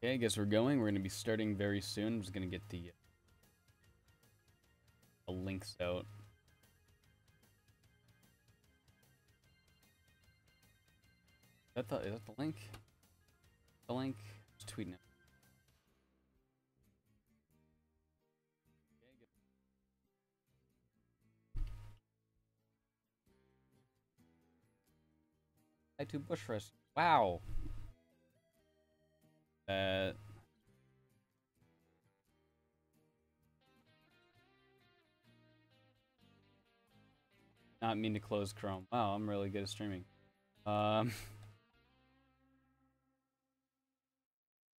Okay, I guess we're going. We're going to be starting very soon. I'm just going to get the links out. Is that the link? The link? Just tweeting it. I2 Bush Rescue. Wow. Not mean to close Chrome. Wow, I'm really good at streaming. Wow,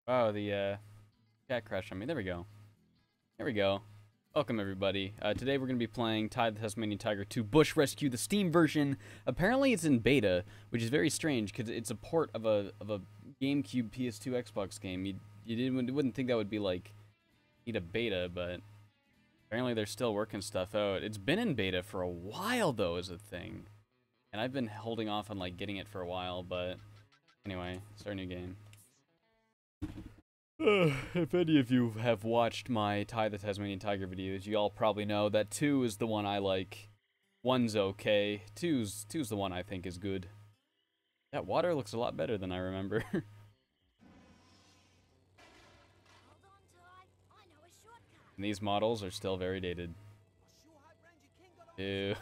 the chat crashed on me. There we go. There we go. Welcome, everybody. Today we're going to be playing Ty the Tasmanian Tiger 2 Bush Rescue, the Steam version. Apparently it's in beta, which is very strange because it's a port of a GameCube, PS2, Xbox game. You wouldn't think that would be like need a beta, but apparently they're still working stuff out. It's been in beta for a while though, is a thing, and I've been holding off on like getting it for a while. But anyway, start a new game. If any of you have watched my Ty the Tasmanian Tiger videos, you all probably know that 2 is the one I like. 1's okay. 2's the one I think is good. That water looks a lot better than I remember. And these models are still very dated. Ew.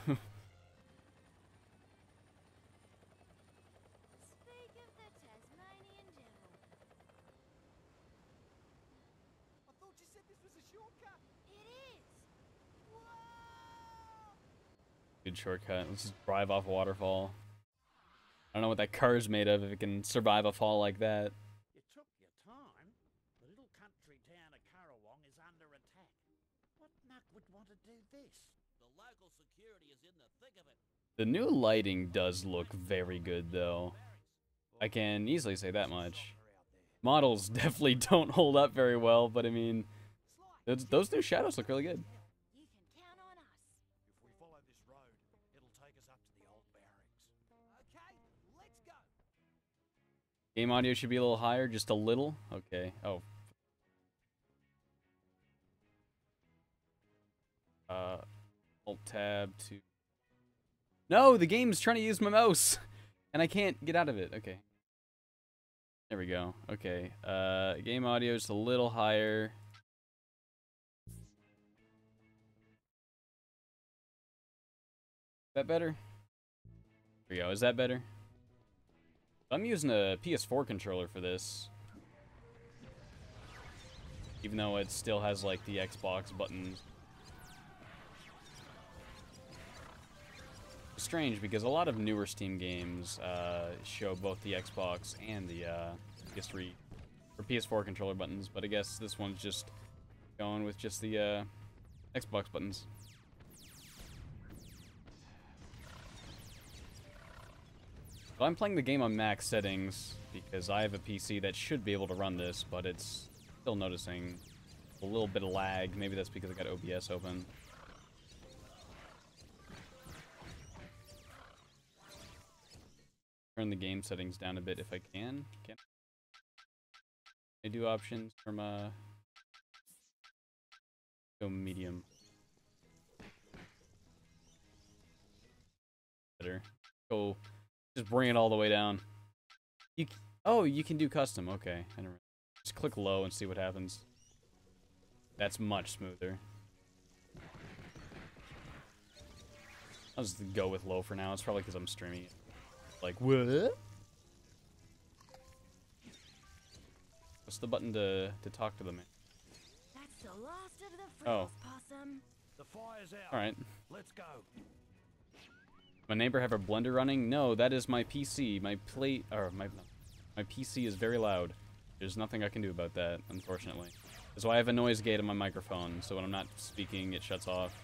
Good shortcut. Let's just drive off a waterfall. I don't know what that car's made of if it can survive a fall like that. You took your time. The little country town of Currawong is under attack. What nut would want to do this? The local security is in the thick of it. The new lighting does look very good though. I can easily say that much. Models definitely don't hold up very well, but I mean, those new shadows look really good. Game audio should be a little higher, just a little. Okay. Oh. Alt tab to. No, the game's trying to use my mouse, and I can't get out of it. Okay. There we go. Okay. Game audio is a little higher. Is that better? There we go. Is that better? I'm using a PS4 controller for this. Even though it still has, like, the Xbox buttons. It's strange, because a lot of newer Steam games show both the Xbox and the PS3 or PS4 controller buttons, but I guess this one's just going with just the Xbox buttons. Well, I'm playing the game on max settings because I have a PC that should be able to run this, but it's still noticing a little bit of lag. Maybe that's because I got OBS open. Turn the game settings down a bit if I can. Can I do options from go medium? Better. Go. Just bring it all the way down. Oh, you can do custom. Okay. I never, just click low and see what happens. That's much smoother. I'll just go with low for now. It's probably because I'm streaming it. Like, what? What's the button to talk to them? That's the last of the frills, possum. The fire's out. All right. Let's go. My neighbor have a blender running? No, that is my PC. My PC is very loud. There's nothing I can do about that, unfortunately. That's why I have a noise gate on my microphone, so when I'm not speaking, it shuts off.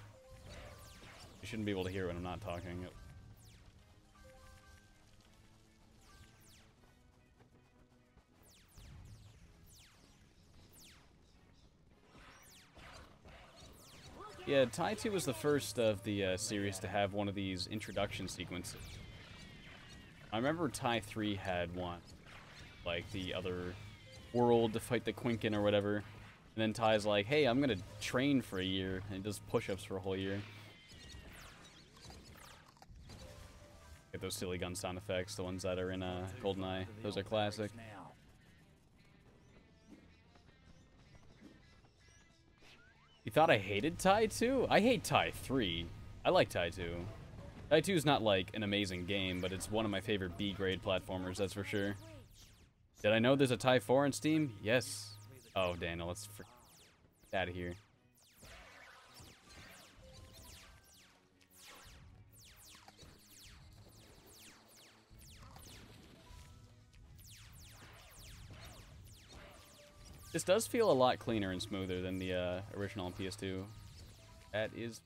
You shouldn't be able to hear when I'm not talking. Yeah, Ty 2 was the first of the series to have one of these introduction sequences. I remember Ty 3 had one, like the other world to fight the Quinkin or whatever. And then Ty's like, hey, I'm gonna train for a year. And he does push-ups for a whole year. Get those silly gun sound effects, the ones that are in GoldenEye. Those are classic. You thought I hated Ty 2? I hate Ty 3. I like Ty 2. Ty 2 is not like an amazing game, but it's one of my favorite B-grade platformers, that's for sure. Did I know there's a Ty 4 on Steam? Yes. Oh, Daniel, let's get out of here. This does feel a lot cleaner and smoother than the original on PS2. That is...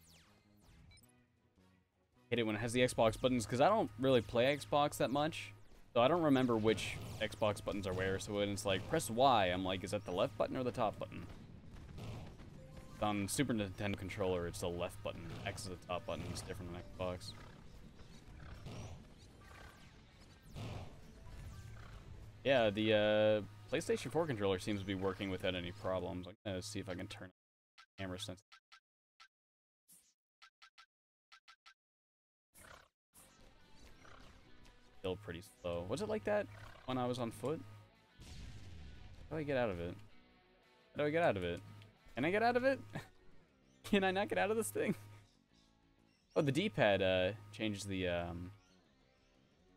hate it when it has the Xbox buttons, because I don't really play Xbox that much. So I don't remember which Xbox buttons are where, so when it's like, press Y, I'm like, is that the left button or the top button? On Super Nintendo controller, it's the left button. X is the top button, it's different than Xbox. Yeah, the PlayStation 4 controller seems to be working without any problems. I'm gonna see if I can turn the camera sense. Still pretty slow. Was it like that when I was on foot? How do I get out of it? How do I get out of it? Can I get out of it? Can I not get out of this thing? Oh, the D-pad changes the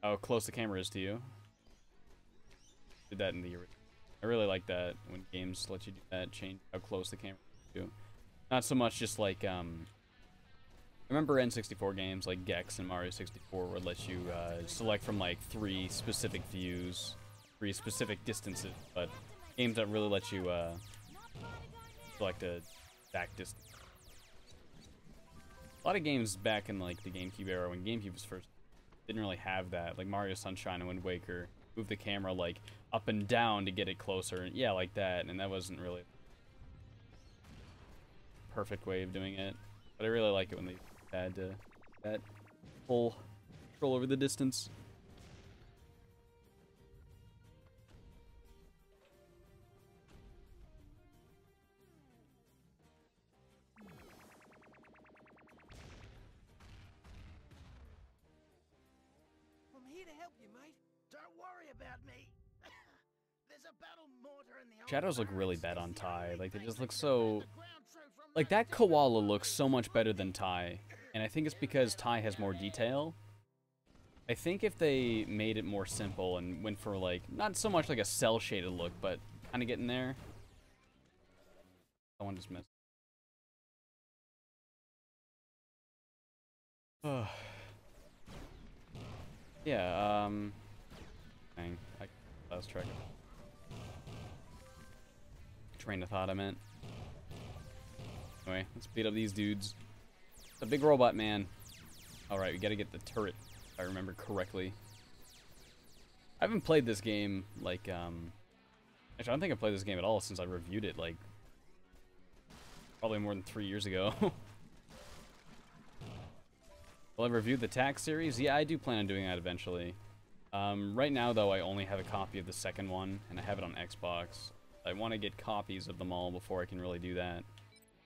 how close the camera is to you. Did that in the original. I really like that when games let you do that, change how close the camera is to you. Not so much just like I remember N64 games like Gex and Mario 64 would let you select from like 3 specific views, 3 specific distances, but games that really let you select a back distance. A lot of games back in like the GameCube era when GameCube was first didn't really have that. Like Mario Sunshine and Wind Waker, move the camera like up and down to get it closer. Yeah, like that, and that wasn't really a perfect way of doing it. But I really like it when they had that full control over the distance. I'm here to help you, mate. Don't worry about me. There's a battle mortar in the Shadows look really bad on Ty. Like, they just look so... Like, that koala looks so much better than Ty. And I think it's because Ty has more detail. I think if they made it more simple and went for, like, not so much like a cel-shaded look, but kind of getting there. Someone just missed. Yeah, dang, I lost track of train of thought I meant. Anyway, let's beat up these dudes. The big robot man. Alright, we gotta get the turret, if I remember correctly. I haven't played this game, like, actually, I don't think I've played this game at all since I reviewed it, like, probably more than 3 years ago. Will I review the Tax series? Yeah, I do plan on doing that eventually. Right now, though, I only have a copy of the second one, and I have it on Xbox. I want to get copies of them all before I can really do that.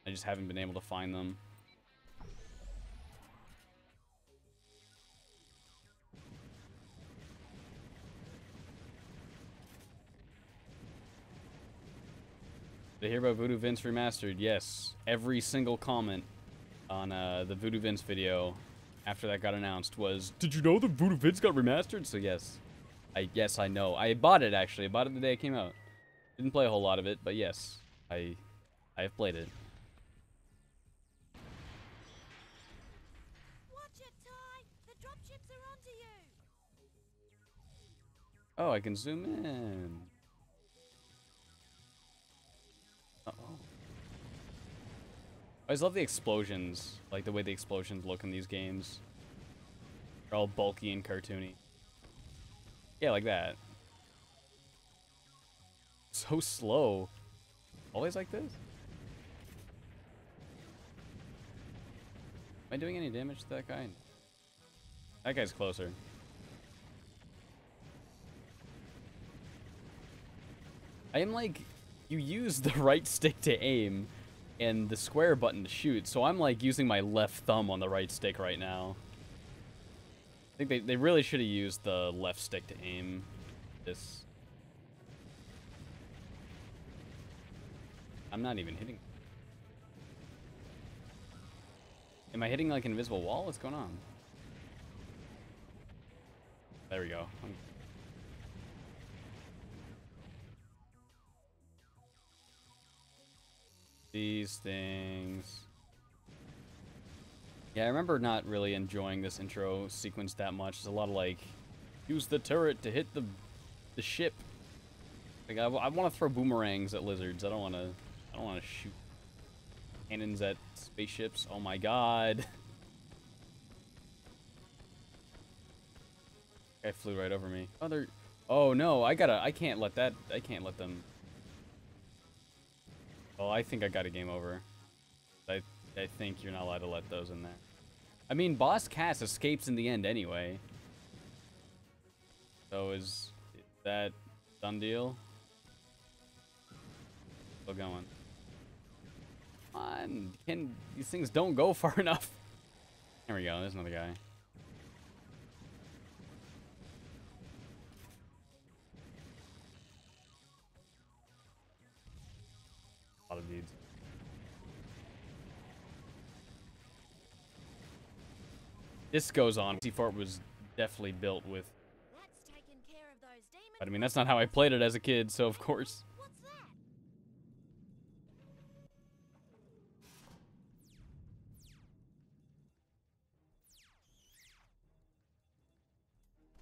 I just haven't been able to find them. Did I hear about Voodoo Vince Remastered? Yes. Every single comment on the Voodoo Vince video after that got announced was, did you know the Voodoo Vince got remastered? So yes. Yes, I know. I bought it, actually. I bought it the day it came out. Didn't play a whole lot of it, but yes. I have played it. Watch it, Ty! The dropships are onto you! Oh, I can zoom in. Uh-oh. I always love the explosions. Like the way the explosions look in these games. They're all bulky and cartoony. Yeah, like that. So slow. Always like this? Am I doing any damage to that guy? That guy's closer. I am like, you use the right stick to aim and the square button to shoot, so I'm like using my left thumb on the right stick right now. I think they really should have used the left stick to aim this. I'm not even hitting. Am I hitting like an invisible wall? What's going on? There we go. These things. Yeah, I remember not really enjoying this intro sequence that much. There's a lot of like, use the turret to hit the ship. Like I want to throw boomerangs at lizards. I don't want to shoot cannons at spaceships. Oh my god. Guy flew right over me. Oh no, I can't let them. Well, I think I got a game over. I think you're not allowed to let those in there. I mean, Boss Cass escapes in the end anyway. So is that done deal? Still going. Come on, these things don't go far enough. There we go, there's another guy. A lot of dudes. This goes on. C4 was definitely built with. That's taken care of those demons. But I mean, that's not how I played it as a kid, so of course. What's that?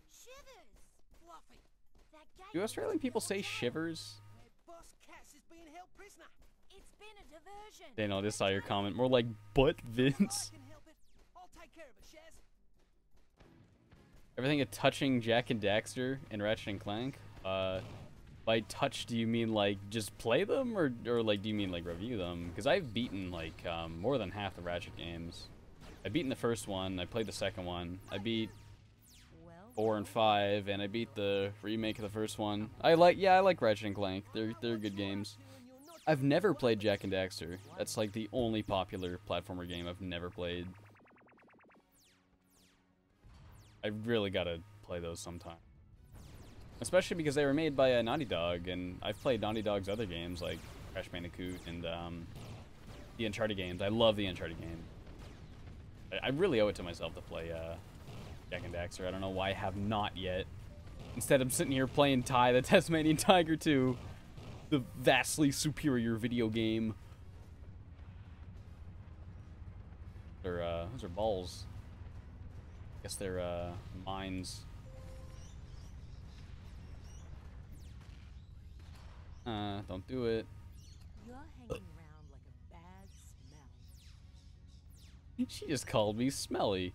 Shivers. Fluffy, That gate. Do Australian people say shivers? Boss Cass is being held prisoner. It's been a diversion. Daniel, I just saw your comment. More like butt Vince. I can help it. I'll take care of it, Shaz. Everything at touching Jack and Daxter and Ratchet and Clank. By touch, do you mean like just play them, or like do you mean like review them? Because I've beaten like more than half the Ratchet games. I've beaten the first one. I played the second one. I beat Well, 4 and 5, and I beat the remake of the first one. I like Ratchet and Clank. They're good games. I've never played Jack and Daxter. That's like the only popular platformer game I've never played. I really gotta play those sometime. Especially because they were made by Naughty Dog, and I've played Naughty Dog's other games like Crash Bandicoot and the Uncharted games. I love the Uncharted game. I really owe it to myself to play Jack and Daxter. I don't know why I have not yet. Instead, I'm sitting here playing Ty the Tasmanian Tiger 2, the vastly superior video game. Those are balls. I guess they're mines. Don't do it. you're hanging around like a bad smell. She just called me smelly.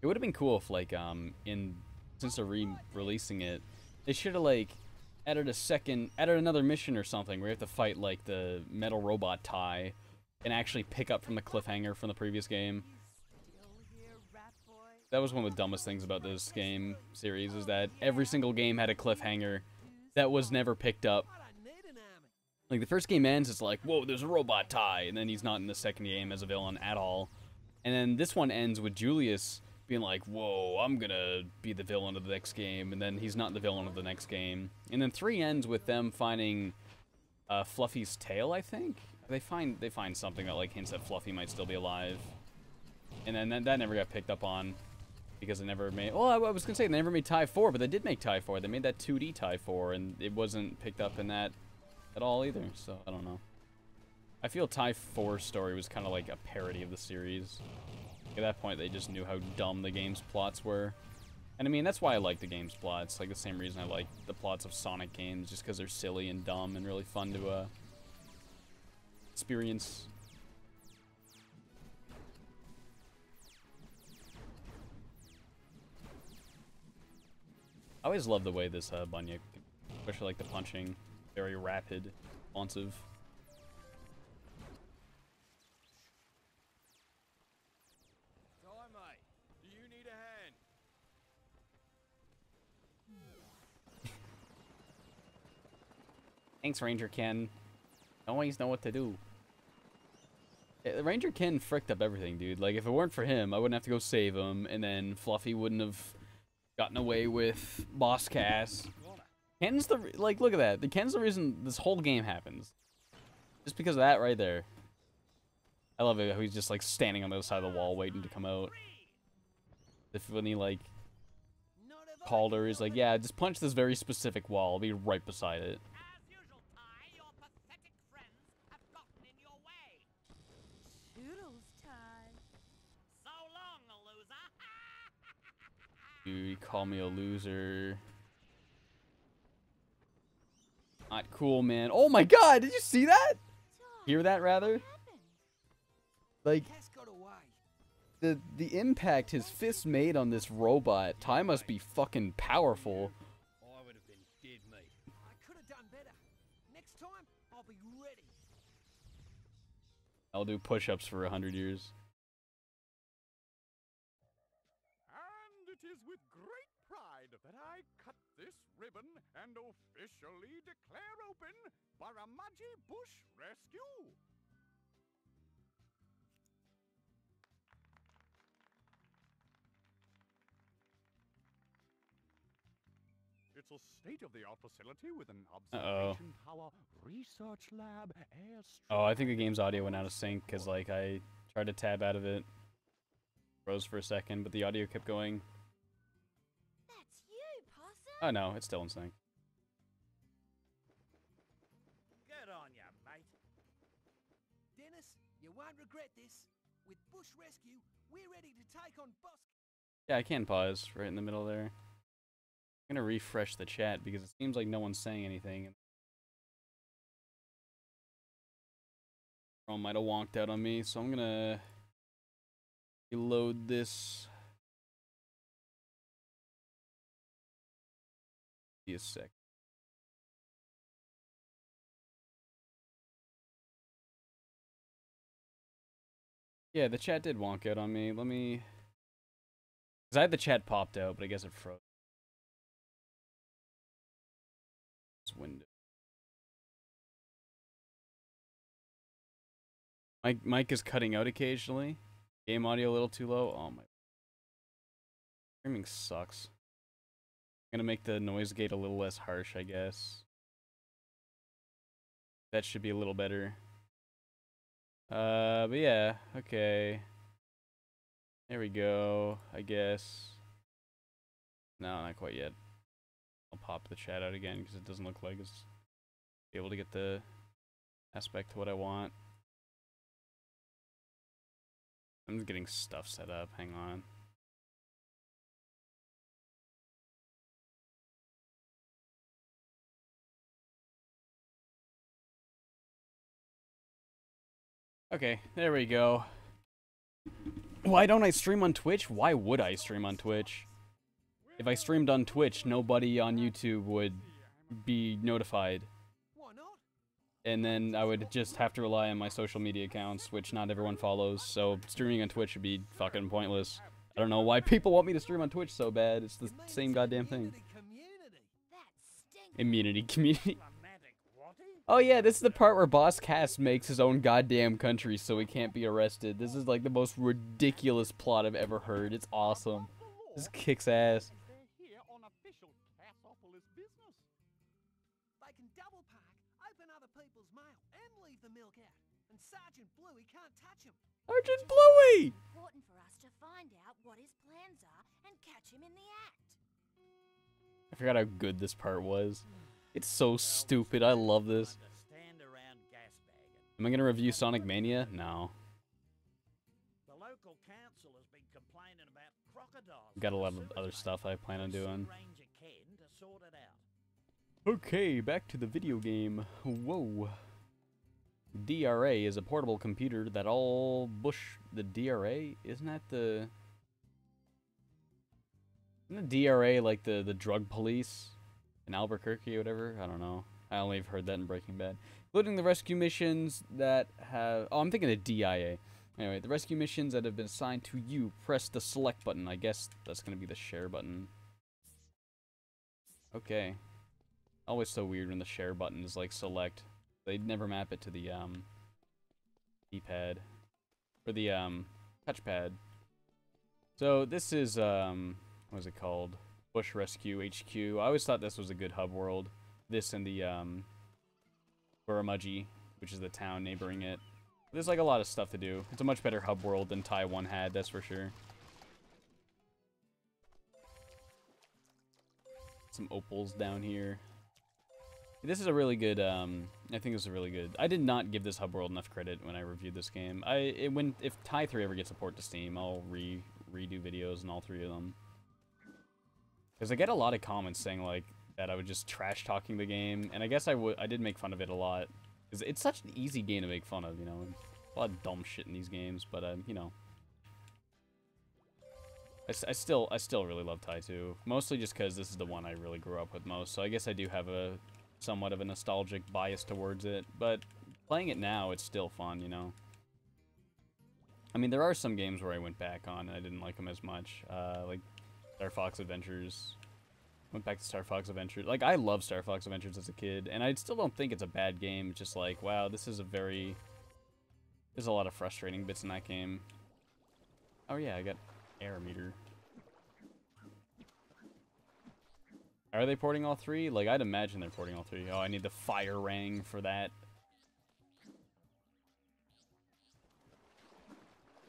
It would have been cool if, like, since they're re-releasing it, they should have, like, added another mission or something where you have to fight, like, the metal robot Ty and actually pick up from the cliffhanger from the previous game. That was one of the dumbest things about this game series, is that every single game had a cliffhanger that was never picked up. Like, the first game ends, it's like, whoa, there's a robot Ty, and then he's not in the second game as a villain at all. And then this one ends with Julius being like, whoa, I'm gonna be the villain of the next game, and then he's not the villain of the next game. And then 3 ends with them finding Fluffy's tail, I think? They find something that, like, hints that Fluffy might still be alive. And then that never got picked up on, because they never made... Well, I was gonna say they never made Ty 4, but they did make Ty 4. They made that 2D Ty 4, and it wasn't picked up in that at all either, so I don't know. I feel Ty 4's story was kind of like a parody of the series. At that point, they just knew how dumb the game's plots were. And I mean, that's why I like the game's plots. Like the same reason I like the plots of Sonic games, just because they're silly and dumb and really fun to experience. I always love the way this Bunyik, especially like the punching, very rapid, responsive. Hi, mate. Do you need a hand? Thanks, Ranger Ken. Always know what to do. Ranger Ken fricked up everything, dude. Like, if it weren't for him, I wouldn't have to go save him, and then Fluffy wouldn't have gotten away with Boss Cass. Ken's the, like, look at that. The Ken's the reason this whole game happens. Just because of that right there. I love it how he's just, like, standing on the other side of the wall waiting to come out. When he, like, called her, he's like, yeah, just punch this very specific wall. I'll be right beside it. As usual, Ty, your pathetic friends have gotten in your way. Toodles, Ty. So long, loser. Dude, you call me a loser. Not cool, man. Oh my god, did you see that? Hear that, rather? Like, the impact his fist made on this robot. Ty must be fucking powerful. I would have been dead meat. I could have done better. Next time, I'll be ready. I'll do push-ups for 100 years. And it is with great pride that I cut this ribbon and officially declare open Baramaji Bush Rescue. It's a state-of-the-art facility with an observation tower, research lab, airstrip. Oh, I think the game's audio went out of sync because, like, I tried to tab out of it. Froze for a second, but the audio kept going. That's you, Possum. Oh no, it's still in sync. Good on ya, mate. Dennis, you won't regret this. With Bush Rescue, we're ready to take on Boss. Yeah, I can pause right in the middle there. I'm gonna refresh the chat because it seems like no one's saying anything. Chrome might have wonked out on me, so I'm gonna reload this. Be a sec. Yeah, the chat did wonk out on me. Let me... Because I had the chat popped out, but I guess it froze. This window. Mic is cutting out occasionally. Game audio a little too low. Oh my. Streaming sucks. I'm gonna make the noise gate a little less harsh, I guess. That should be a little better. But yeah, okay. There we go, I guess. No, not quite yet. I'll pop the chat out again because it doesn't look like it's able to get the aspect to what I want. I'm just getting stuff set up, hang on. Okay, there we go. Why don't I stream on Twitch? Why would I stream on Twitch? If I streamed on Twitch, nobody on YouTube would be notified. Why not? And then I would just have to rely on my social media accounts, which not everyone follows, so streaming on Twitch would be fucking pointless. I don't know why people want me to stream on Twitch so bad. It's the same goddamn thing. That stinks. Immunity community. Romantic whatty? Oh yeah, this is the part where Boss Cass makes his own goddamn country so he can't be arrested. This is like the most ridiculous plot I've ever heard. It's awesome. This kicks ass. They're here on official Cassopolis business. They can double park, open other people's mail, and leave the milk out. And Sergeant Bluey can't touch him. Sergeant Bluey! Important for us to find out what his plans are and catch him in the act. I forgot how good this part was. It's so stupid. I love this. Stand around gasbagging. Am I gonna review Sonic Mania? No. The local council has been complaining about crocodiles. Got a lot of in the other sewage stuff I plan on main. doing. Ranger Ken to sort it out. Okay, back to the video game. Whoa. DRA is a portable computer that all Bush... The DRA? Isn't that the... Isn't the DRA like the drug police in Albuquerque or whatever? I don't know. I only have heard that in Breaking Bad. Including the rescue missions that have... Oh, I'm thinking of DIA. Anyway, the rescue missions that have been assigned to you, press the select button. I guess that's going to be the share button. Okay. Always so weird when the share button is like select. They never map it to the D-pad or the touchpad. So this is what is it called? Bush Rescue HQ. I always thought this was a good hub world. This and the Buramaji, which is the town neighboring it. There's like a lot of stuff to do. It's a much better hub world than Tai 1 had, that's for sure. Some opals down here. This is a really good, I think this is really good. I did not give this hub world enough credit when I reviewed this game. If Tai 3 ever gets a port to Steam, I'll redo videos on all 3 of them. Because I get a lot of comments saying, like, that I was just trash-talking the game, and I guess I did make fun of it a lot. Because it's such an easy game to make fun of, you know. A lot of dumb shit in these games, but, you know. I still really love Tai 2. Mostly just because this is the one I really grew up with most, so I guess I do have a somewhat of a nostalgic bias towards it. But playing it now, it's still fun, you know. I mean, there are some games where I went back on and I didn't like them as much. Like Star Fox Adventures. Went back to Star Fox Adventures. Like, I love Star Fox Adventures as a kid, and I still don't think it's a bad game. It's just like, wow, this is a very... There's a lot of frustrating bits in that game. Oh yeah, I got air meter. Are they porting all 3? Like, I'd imagine they're porting all 3. Oh, I need the fire rang for that.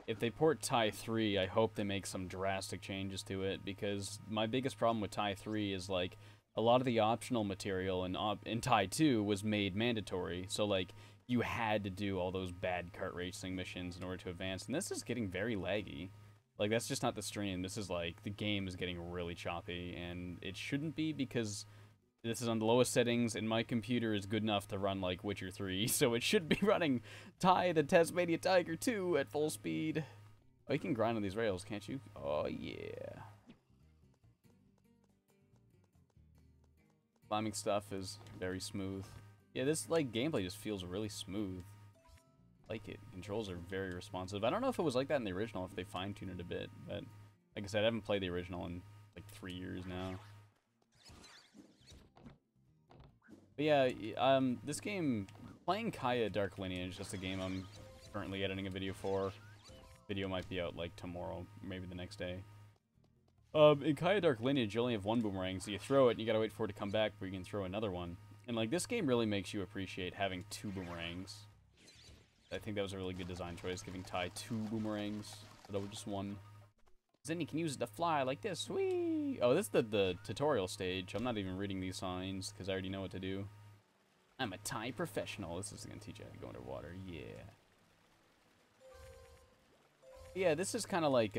If they port Tai 3, I hope they make some drastic changes to it, because my biggest problem with Tai 3 is, like, a lot of the optional material in Tai 2 was made mandatory, so, like, you had to do all those bad kart racing missions in order to advance, and this is getting very laggy. Like, that's just not the stream. This is, like, the game is getting really choppy, and it shouldn't be, because this is on the lowest settings, and my computer is good enough to run, like, Witcher 3, so it should be running Tai the Tasmania Tiger 2 at full speed. Oh, you can grind on these rails, can't you? Oh, yeah. Climbing stuff is very smooth. Yeah, this, like, gameplay just feels really smooth. Like it. Controls are very responsive. I don't know if it was like that in the original, if they fine-tuned it a bit, but like I said, I haven't played the original in, like, 3 years now. But yeah, this game, playing Kaya Dark Lineage, that's a game I'm currently editing a video for. Video might be out, like, tomorrow, maybe the next day. In Kaya Dark Lineage, you only have 1 boomerang, so you throw it, and you gotta wait for it to come back before you can throw another one. And, like, this game really makes you appreciate having 2 boomerangs. I think that was a really good design choice, giving Tai 2 boomerangs, instead of just 1. Then you can use it to fly like this. Whee! Oh, this is the tutorial stage. I'm not even reading these signs, because I already know what to do. I'm a Tai professional. This is going to teach you how to go underwater. Yeah. Yeah, this is kind of like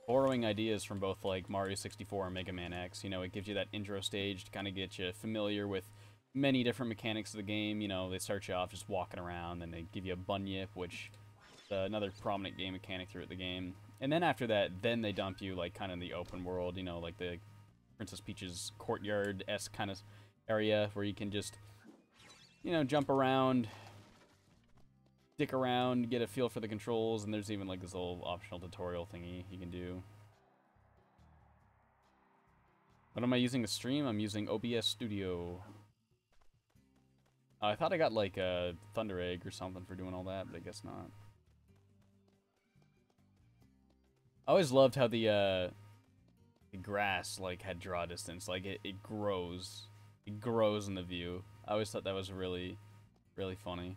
borrowing ideas from both, like, Mario 64 and Mega Man X. You know, it gives you that intro stage to kind of get you familiar with many different mechanics of the game. You know, they start you off just walking around, then they give you a bunyip, which is another prominent game mechanic throughout the game. And then after that, then they dump you, like, kind of in the open world, you know, like the Princess Peach's courtyard-esque kind of area where you can just, you know, jump around, dick around, get a feel for the controls, and there's even, like, this little optional tutorial thingy you can do. What am I using to stream? I'm using OBS Studio. I thought I got, like, a Thunder Egg or something for doing all that, but I guess not. I always loved how the grass, like, had draw distance. Like, it grows. It grows in the view. I always thought that was really, really funny.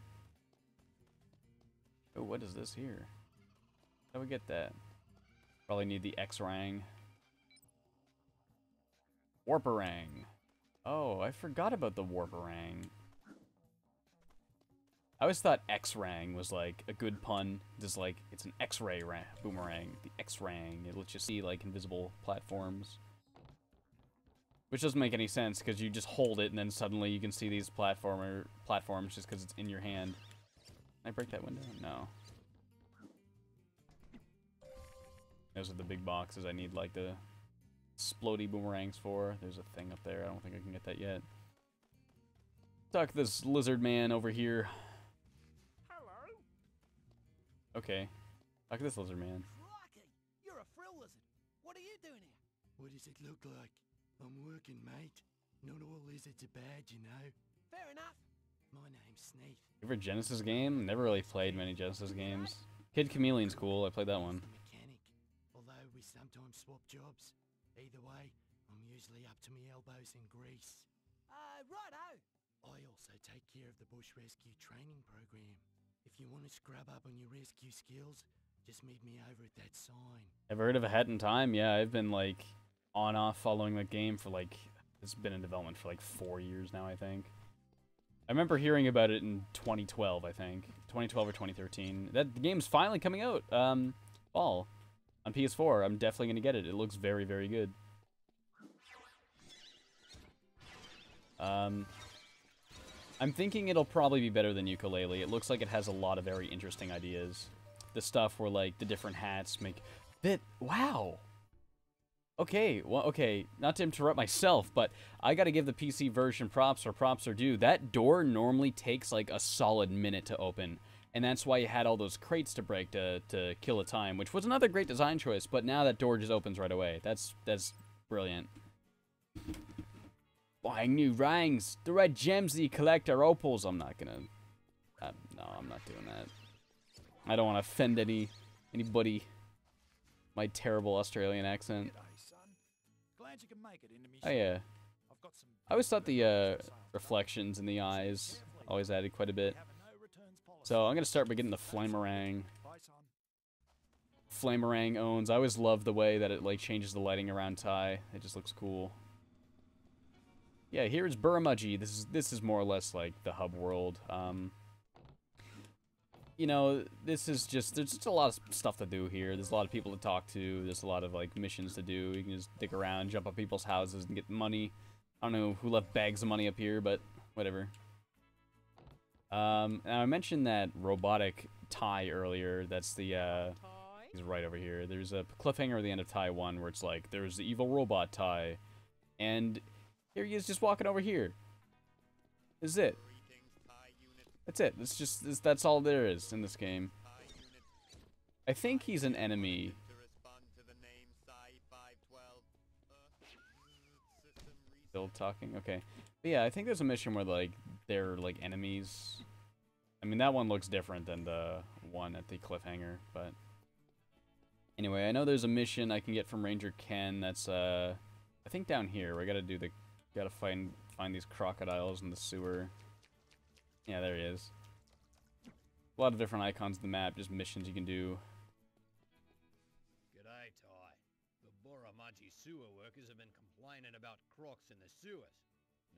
Oh, what is this here? How do we get that? Probably need the X-Rang. Warparang. Oh, I forgot about the Warparang. I always thought X-Rang was, like, a good pun. Just, like, it's an X-ray boomerang. The X-Rang. It lets you see, like, invisible platforms. Which doesn't make any sense, because you just hold it, and then suddenly you can see these platforms just because it's in your hand. Can I break that window? No. Those are the big boxes I need, like, the explodey boomerangs for. There's a thing up there. I don't think I can get that yet. Talk to this lizard man over here. Okay. Look at this lizard man. Crikey! You're a frill lizard. What are you doing here? What does it look like? I'm working, mate. Not all lizards are bad, you know. Fair enough. My name's Sneath. Favorite Genesis game? Never really played many Genesis games. Kid Chameleon's cool. I played that one. Mechanic, although we sometimes swap jobs. Either way, I'm usually up to my elbows in grease. Righto. I also take care of the bush rescue training program. If you want to scrub up on your rescue skills, just meet me over at that sign. Ever heard of A Hat in Time? Yeah, I've been like on off following the game for like, it's been in development for like 4 years now, I think. I remember hearing about it in 2012, I think. 2012 or 2013. That the game's finally coming out. Fall. On PS4. I'm definitely gonna get it. It looks very, very good. I'm thinking it'll probably be better than Yooka-Laylee. It looks like it has a lot of very interesting ideas. The stuff where, like, the different hats make... Wow! Okay, well, okay, not to interrupt myself, but I gotta give the PC version props where props are due. That door normally takes, like, a solid minute to open. And that's why you had all those crates to break to kill the time, which was another great design choice, but now that door just opens right away. That's brilliant. Buying new rings. The red gems that you collect are opals. I'm not gonna... no, I'm not doing that. I don't want to offend anybody. My terrible Australian accent. Glad you can make it into me. Oh yeah. I've got some I always thought the reflections in the eyes always added quite a bit. So I'm gonna start by getting the Flamerang. Flamerang owns. I always love the way that it like changes the lighting around Ty. It just looks cool. Yeah, here's Burramudgee. This is more or less like the hub world. You know, this is just, there's just a lot of stuff to do here. There's a lot of people to talk to. There's a lot of like missions to do. You can just dick around, jump up people's houses and get money. I don't know who left bags of money up here, but whatever. Now I mentioned that robotic Ty earlier. That's the, he's right over here. There's a cliffhanger at the end of Ty 1 where it's like, there's the evil robot Ty. And here he is just walking over here. This is it. That's it. It's just, that's all there is in this game. I think he's an enemy. Still talking? Okay. But yeah, I think there's a mission where, like, they're, like, enemies. I mean, that one looks different than the one at the cliffhanger, but... Anyway, I know there's a mission I can get from Ranger Ken that's, I think down here, where I gotta do the... Gotta find these crocodiles in the sewer. Yeah, there he is. A lot of different icons on the map, just missions you can do. G'day, Ty. The Burramudgee sewer workers have been complaining about crocs in the sewers.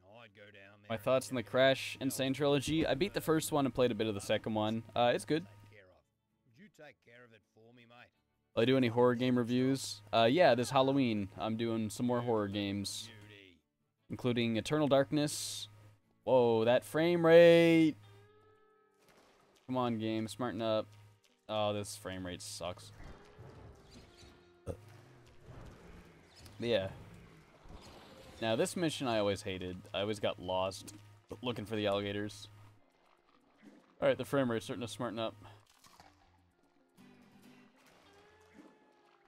Now I'd go down there. My thoughts on the Crash Insane trilogy. I beat the first one and played a bit of the second one. It's good. Would you take care of it for me, mate? Will I do any horror game reviews? Yeah, this Halloween, I'm doing some more horror games. Including Eternal Darkness. Whoa, that frame rate! Come on, game, smarten up. Oh, this frame rate sucks. But yeah. Now, this mission I always hated. I always got lost looking for the alligators. Alright, the frame rate's starting to smarten up.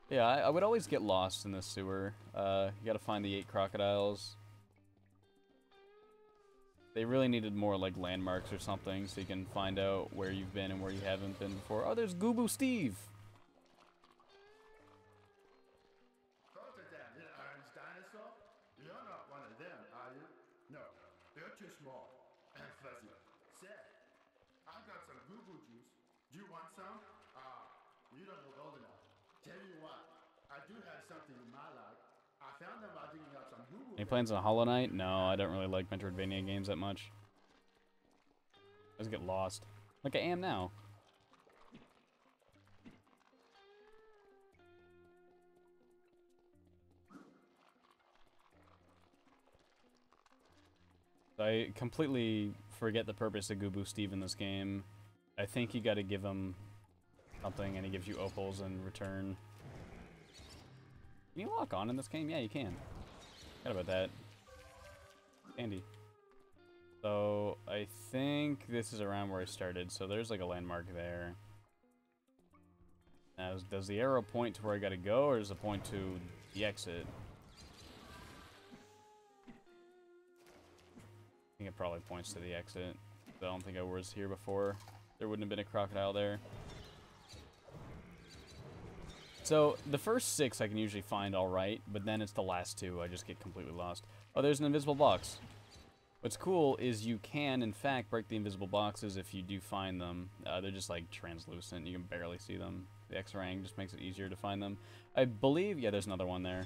Yeah, I would always get lost in this sewer. You gotta find the 8 crocodiles. They really needed more, like, landmarks or something so you can find out where you've been and where you haven't been before. Oh, there's Gooboo Steve! Those are that little orange dinosaur? You're not one of them, are you? No, they're too small and fuzzy. Say, I got some Gooboo juice. Do you want some? You don't look old enough. Tell you what, I do have something in my life. I found them by digging up some Gooboo. Any plans on Hollow Knight? No, I don't really like Metroidvania games that much. I just get lost. Like I am now. I completely forget the purpose of Gooboo Steve in this game. I think you gotta give him something and he gives you opals in return. Can you lock on in this game? Yeah, you can. Forgot about that. Handy. So, I think this is around where I started, so there's like a landmark there. Now, does the arrow point to where I gotta go, or does it point to the exit? think it probably points to the exit. I don't think I was here before. There wouldn't have been a crocodile there. So, the first 6 I can usually find alright, but then it's the last 2 I just get completely lost. Oh, there's an invisible box. What's cool is you can, in fact, break the invisible boxes if you do find them. They're just, like, translucent. You can barely see them. The X-Rang just makes it easier to find them. I believe... Yeah, there's another one there.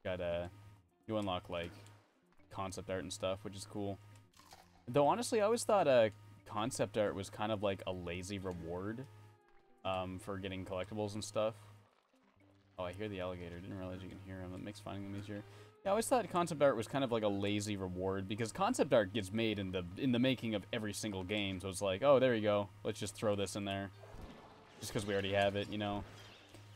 Got, you unlock, like, concept art and stuff, which is cool. Though, honestly, I always thought, concept art was kind of like a lazy reward. For getting collectibles and stuff. Oh, I hear the alligator. Didn't realize you can hear him. That makes finding them easier. Yeah, I always thought concept art was kind of like a lazy reward because concept art gets made in the making of every single game. So it's like, oh, there you go. Let's just throw this in there, just because we already have it, you know.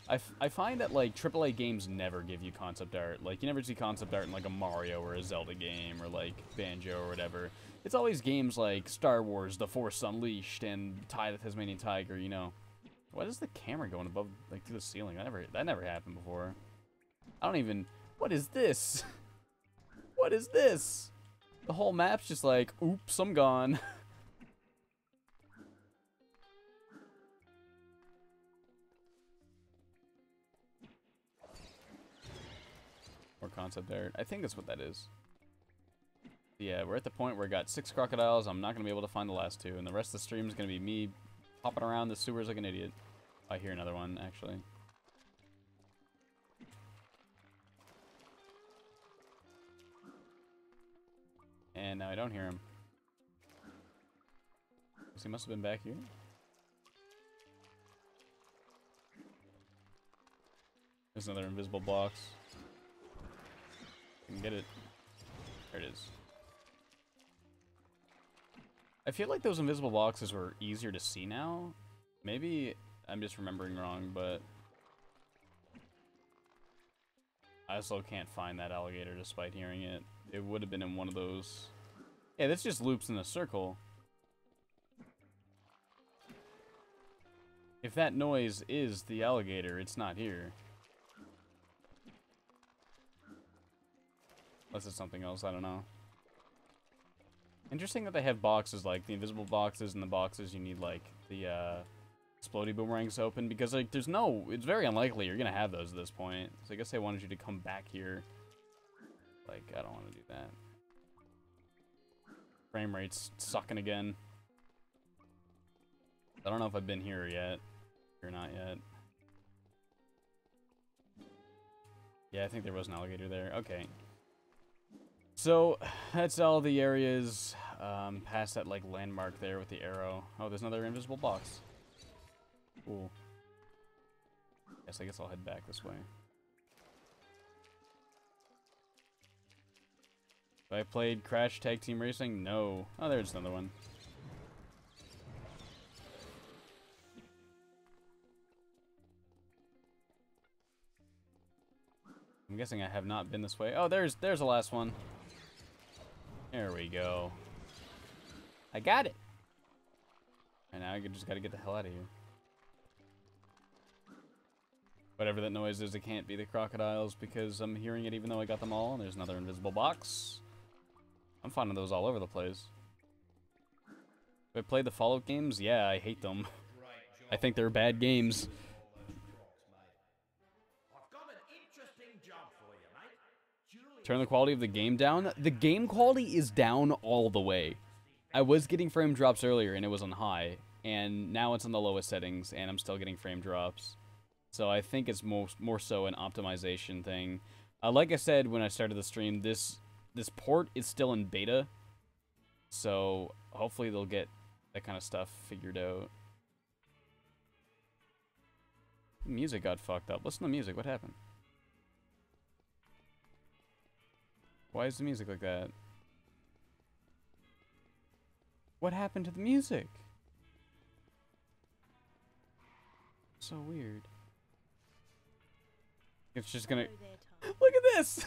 I find that like AAA games never give you concept art. Like you never see concept art in like a Mario or a Zelda game or like Banjo or whatever. It's always games like Star Wars: The Force Unleashed and Ty the Tasmanian Tiger, you know. Why is the camera going above, like, through the ceiling? That never happened before. I don't even... What is this? What is this? The whole map's just like, oops, I'm gone. More concept art. I think that's what that is. Yeah, we're at the point where I got 6 crocodiles. I'm not going to be able to find the last 2. And the rest of the stream is going to be me hopping around the sewers like an idiot. I hear another one, actually. And now I don't hear him. So he must have been back here. There's another invisible box. Can get it. There it is. I feel like those invisible boxes were easier to see now. Maybe I'm just remembering wrong, but I still can't find that alligator despite hearing it. It would have been in one of those. Yeah, this just loops in a circle. If that noise is the alligator, it's not here. Unless it's something else, I don't know. Interesting that they have boxes, like the invisible boxes and the boxes you need, like, the, explodey boomerangs to open, because, like, there's no... It's very unlikely you're gonna have those at this point. So I guess they wanted you to come back here. Like, I don't want to do that. Frame rate's sucking again. I don't know if I've been here yet. Or not yet. Yeah, I think there was an alligator there. Okay. So, that's all the areas past that, like, landmark there with the arrow. Oh, there's another invisible box. Cool. Yes, I guess I'll head back this way. Have I played Crash Tag Team Racing? No. Oh, there's another one. I'm guessing I have not been this way. Oh, there's the last one. There we go. I got it. And now I just gotta get the hell out of here. Whatever that noise is, it can't be the crocodiles because I'm hearing it even though I got them all. There's another invisible box. I'm finding those all over the place. Have I played the Fallout games? Yeah, I hate them. I think they're bad games. Turn the quality of the game down. The game quality is down all the way. I was getting frame drops earlier and it was on high, and now it's on the lowest settings and I'm still getting frame drops. So I think it's more so an optimization thing. Like I said when I started the stream, this port is still in beta, so hopefully they'll get that kind of stuff figured out. Music got fucked up. Listen to the music. What happened? Why is the music like that? What happened to the music? So weird. It's just gonna... Look at this!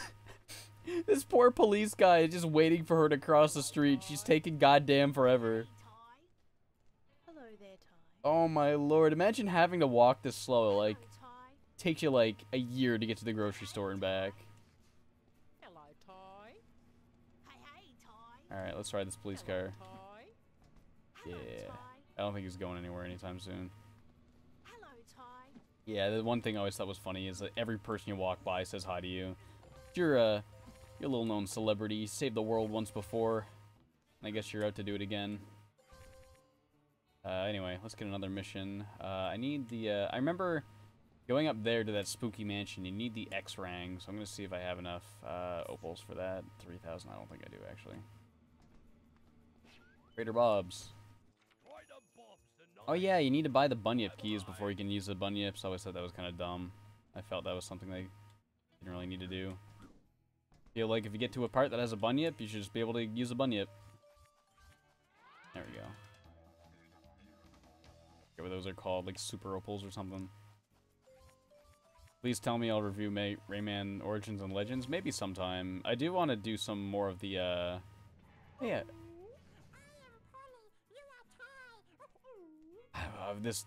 This poor police guy is just waiting for her to cross the street. She's taking goddamn forever. Hello there, Ty. Oh my lord. Imagine having to walk this slow. Like, takes you like a year to get to the grocery store and back. Hello, Ty. Alright, let's ride this police car. Hello, Yeah. Ty. I don't think he's going anywhere anytime soon. Hello, Ty. Yeah, the one thing I always thought was funny is that every person you walk by says hi to you. You're a little known celebrity. You saved the world once before. I guess you're out to do it again. Anyway, let's get another mission. I need the, I remember going up there to that spooky mansion, you need the X-Rang, so I'm going to see if I have enough opals for that. 3,000, I don't think I do, actually. Trader Bob's. Oh yeah, you need to buy the Bunyip keys before you can use the Bunyips. I always thought that was kind of dumb. I felt that was something they didn't really need to do. Feel like if you get to a part that has a Bunyip, you should just be able to use a Bunyip. There we go. What those are called, like super opals or something. Please tell me I'll review Rayman Origins and Legends, maybe sometime. I do want to do some more of the, yeah.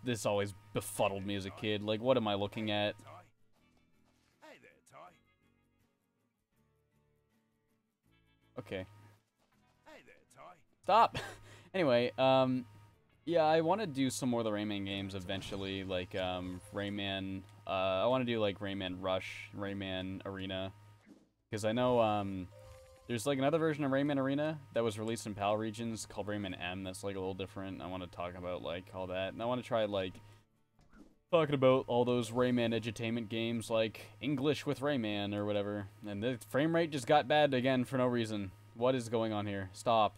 This always befuddled me as a kid. Like, what am I looking at? Hey there, Ty. Okay. Hey there, Ty. Stop! Anyway, yeah, I want to do some more of the Rayman games eventually, like, Rayman, I want to do, like, Rayman Rush, Rayman Arena, because I know, there's, like, another version of Rayman Arena that was released in PAL regions called Rayman M that's, like, a little different. I want to talk about, like, all that, and I want to try, like, talking about all those Rayman edutainment games, like English with Rayman or whatever, and the frame rate just got bad again for no reason. What is going on here? Stop.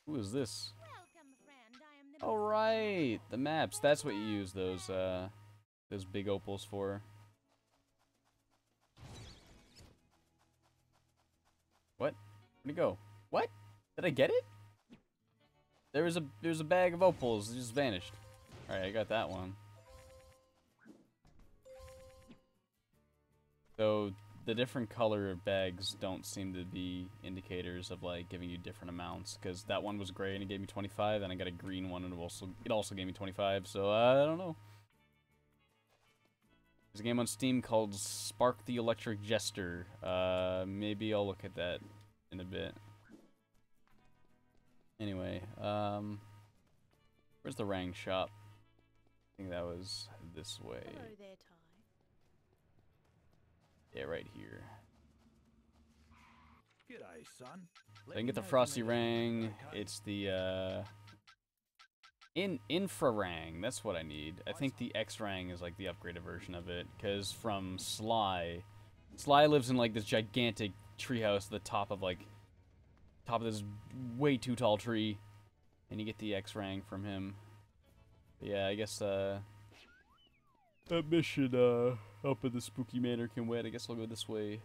Who is this? Welcome, friend. I am the Oh right, the maps. That's what you use those big opals for. What? Where'd it go? What? Did I get it? There was a bag of opals. It just vanished. All right, I got that one. So the different color bags don't seem to be indicators of like giving you different amounts, because that one was gray and it gave me 25, and I got a green one and it also gave me 25. So I don't know. There's a game on Steam called Spark the Electric Jester. Maybe I'll look at that in a bit. Anyway, where's the Rang shop? I think that was this way. Hello there, Ty. Yeah, right here. G'day, son. So I can get the Frosty Rang. It's the Infra Rang. That's what I need. I think the X Rang is like the upgraded version of it, because from Sly lives in like this gigantic treehouse at the top of this way too tall tree, and you get the X Rang from him. But yeah, I guess that mission up in the Spooky Manor can wait. I guess I'll go this way.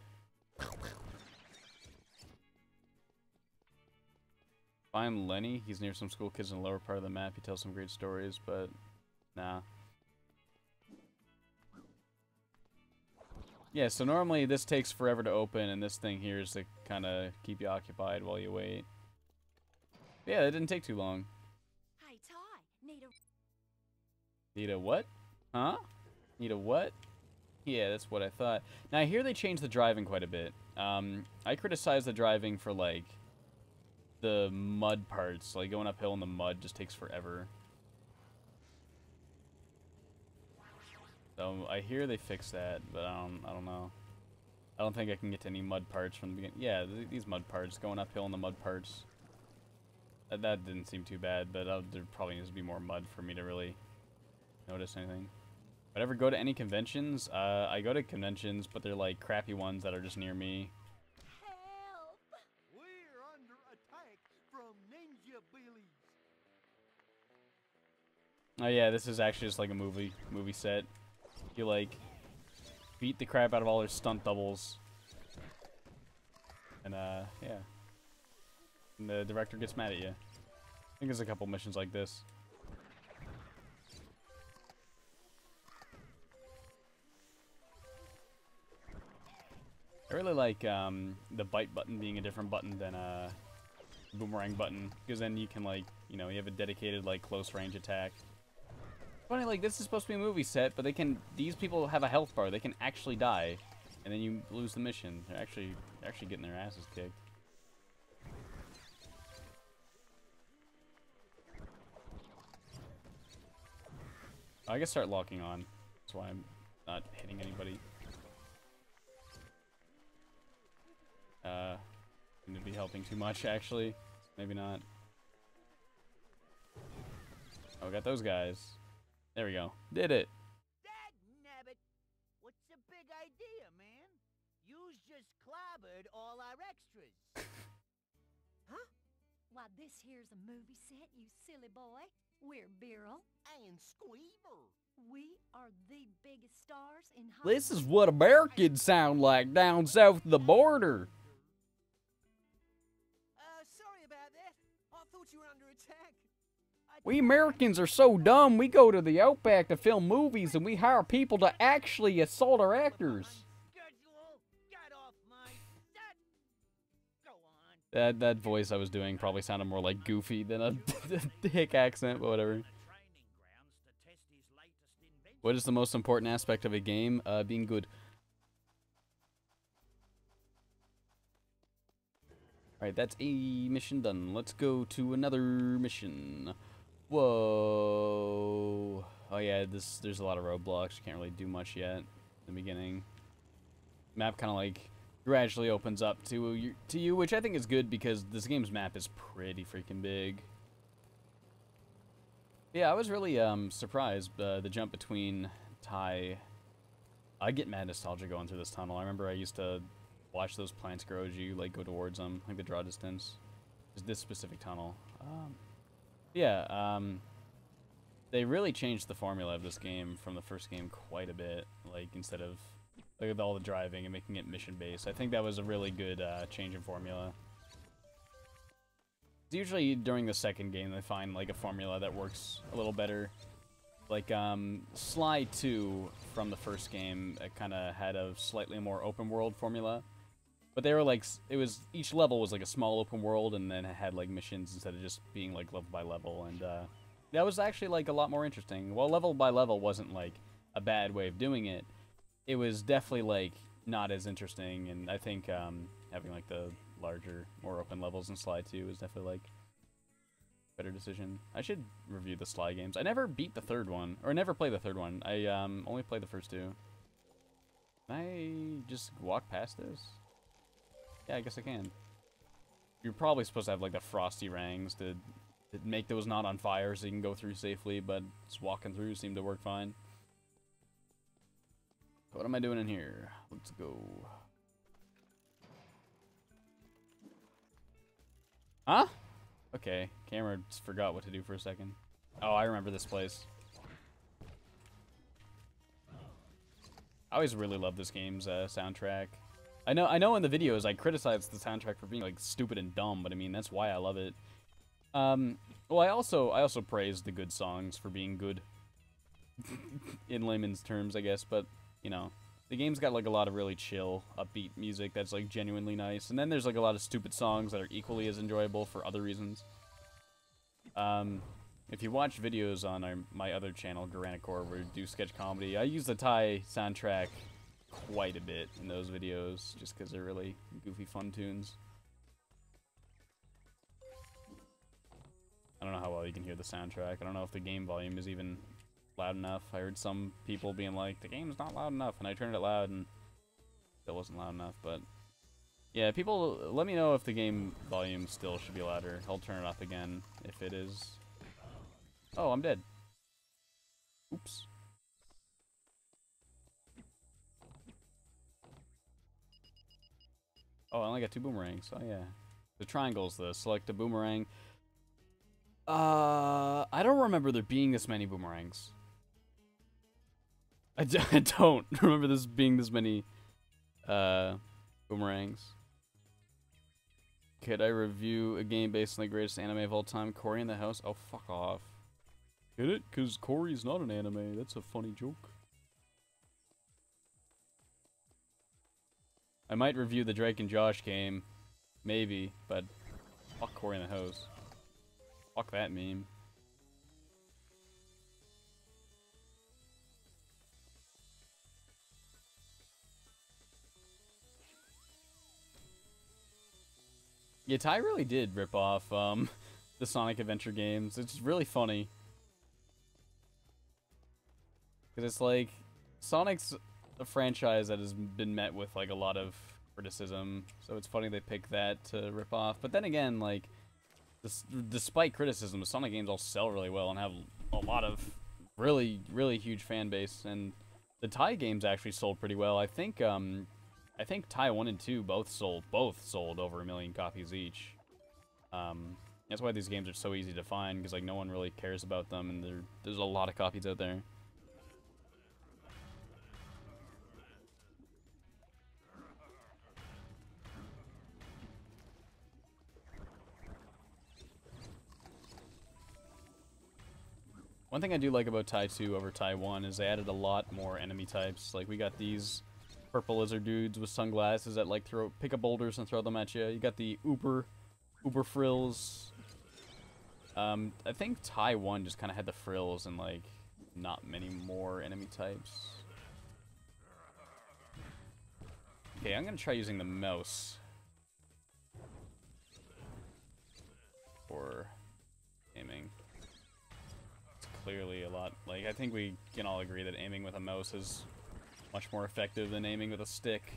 Find Lenny. He's near some school kids in the lower part of the map. He tells some great stories, but nah. Yeah, so normally this takes forever to open, and this thing here is to kind of keep you occupied while you wait. Yeah, it didn't take too long. Hey, Ty. Need a what? Huh? Need a what? Yeah, that's what I thought. Now, I hear they changed the driving quite a bit. I criticize the driving for, like, the mud parts. Like, going uphill in the mud just takes forever. So, I hear they fixed that, but I don't know. I don't think I can get to any mud parts from the beginning. Yeah, these mud parts, going uphill in the mud parts. That didn't seem too bad, but there probably needs to be more mud for me to really notice anything. If I ever go to any conventions, I go to conventions, but they're like crappy ones that are just near me. Help! We're under attack from Ninja Billies. Oh yeah, this is actually just like a movie set. You like beat the crap out of all their stunt doubles. And yeah. And the director gets mad at you. I think there's a couple missions like this. I really like the bite button being a different button than the boomerang button, because then you can, like, you know, you have a dedicated like close range attack. Funny, like, this is supposed to be a movie set, but these people have a health bar. They can actually die, and then you lose the mission. They're actually getting their asses kicked. I guess start locking on. That's why I'm not hitting anybody. Going to be helping too much, actually. Maybe not. Oh, we got those guys. There we go. Did it. Dagnabbit! What's the big idea, man? You's just clobbered all our extras. Huh? Why, this here's a movie set, you silly boy. We're Beryl. And Squeaver. We are the biggest stars in Hollywood. This is what Americans sound like down south of the border. Sorry about that. I thought you were under attack. We Americans are so dumb, we go to the Outback to film movies and we hire people to actually assault our actors. Schedule. Get off my set. Go on. That voice I was doing probably sounded more like Goofy than a hick accent, but whatever. What is the most important aspect of a game? Being good. Alright, that's a mission done. Let's go to another mission. Whoa. Oh yeah, there's a lot of roadblocks. You can't really do much yet in the beginning. Map kind of like gradually opens up to you, which I think is good because this game's map is pretty freaking big. Yeah, I was really surprised the jump between Thai. I get mad nostalgia going through this tunnel. I remember I used to watch those plants grow as you like go towards them, like the draw distance. Just this specific tunnel. They really changed the formula of this game from the first game quite a bit. Like instead of like all the driving and making it mission based, I think that was a really good change in formula. Usually during the second game they find like a formula that works a little better. Like Sly 2 from the first game, it kind of had a slightly more open world formula, but they were like, it was, each level was like a small open world and then it had like missions instead of just being like level by level, and that was actually like a lot more interesting. While level by level wasn't like a bad way of doing it, it was definitely like not as interesting, and I think having like the larger, more open levels in Sly 2 is definitely like better decision. I should review the Sly games. I never beat the third one, or never played the third one. I only played the first two. Can I just walk past this? Yeah, I guess I can. You're probably supposed to have like the frosty rangs to make those not on fire so you can go through safely, but just walking through seemed to work fine. What am I doing in here? Let's go. Huh? Okay, camera just forgot what to do for a second. Oh, I remember this place. I always really love this game's soundtrack. I know in the videos I criticized the soundtrack for being like stupid and dumb, but I mean that's why I love it. Well, I also praise the good songs for being good in layman's terms, I guess, but you know, the game's got like a lot of really chill, upbeat music that's like genuinely nice, and then there's like a lot of stupid songs that are equally as enjoyable for other reasons. If you watch videos on my other channel, Garanicore, where we do sketch comedy, I use the Thai soundtrack quite a bit in those videos, just because they're really goofy, fun tunes. I don't know how well you can hear the soundtrack. I don't know if the game volume is even loud enough. I heard some people being like, the game's not loud enough, and I turned it loud and it wasn't loud enough, but yeah, people let me know if the game volume still should be louder. I'll turn it up again if it is. Oh, I'm dead. Oops. Oh, I only got 2 boomerangs. Oh yeah. The triangle's the select a boomerang. I don't remember there being this many boomerangs. I don't remember this being this many boomerangs. Could I review a game based on the greatest anime of all time, Cory in the House? Oh, fuck off. Get it? Because Cory's not an anime. That's a funny joke. I might review the Drake and Josh game. Maybe, but fuck Cory in the House. Fuck that meme. Yeah, Ty really did rip off the Sonic Adventure games. It's really funny. Because it's like, Sonic's a franchise that has been met with like a lot of criticism, so it's funny they pick that to rip off. But then again, like, despite criticism, the Sonic games all sell really well and have a lot of really, really huge fan base. And the Tai games actually sold pretty well. I think Tai 1 and 2 both sold over 1 million copies each. That's why these games are so easy to find, because like no one really cares about them, and there's a lot of copies out there. One thing I do like about Tai 2 over Tai 1 is they added a lot more enemy types. Like, we got these purple lizard dudes with sunglasses that like pick up boulders and throw them at you. You got the Uber frills. I think Tai 1 just kind of had the frills and like not many more enemy types. Okay, I'm gonna try using the mouse for aiming. Clearly a lot, like, I think we can all agree that aiming with a mouse is much more effective than aiming with a stick.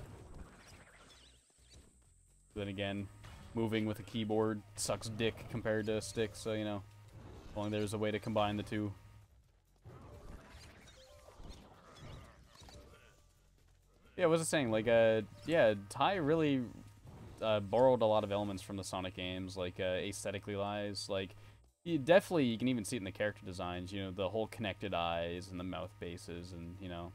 Then again, moving with a keyboard sucks dick compared to a stick, so, you know, only there's a way to combine the two. Yeah, what was I saying? Like, yeah, Tai really borrowed a lot of elements from the Sonic games, like, aesthetically wise, like, you can even see it in the character designs, you know, the whole connected eyes and the mouth bases, and, you know,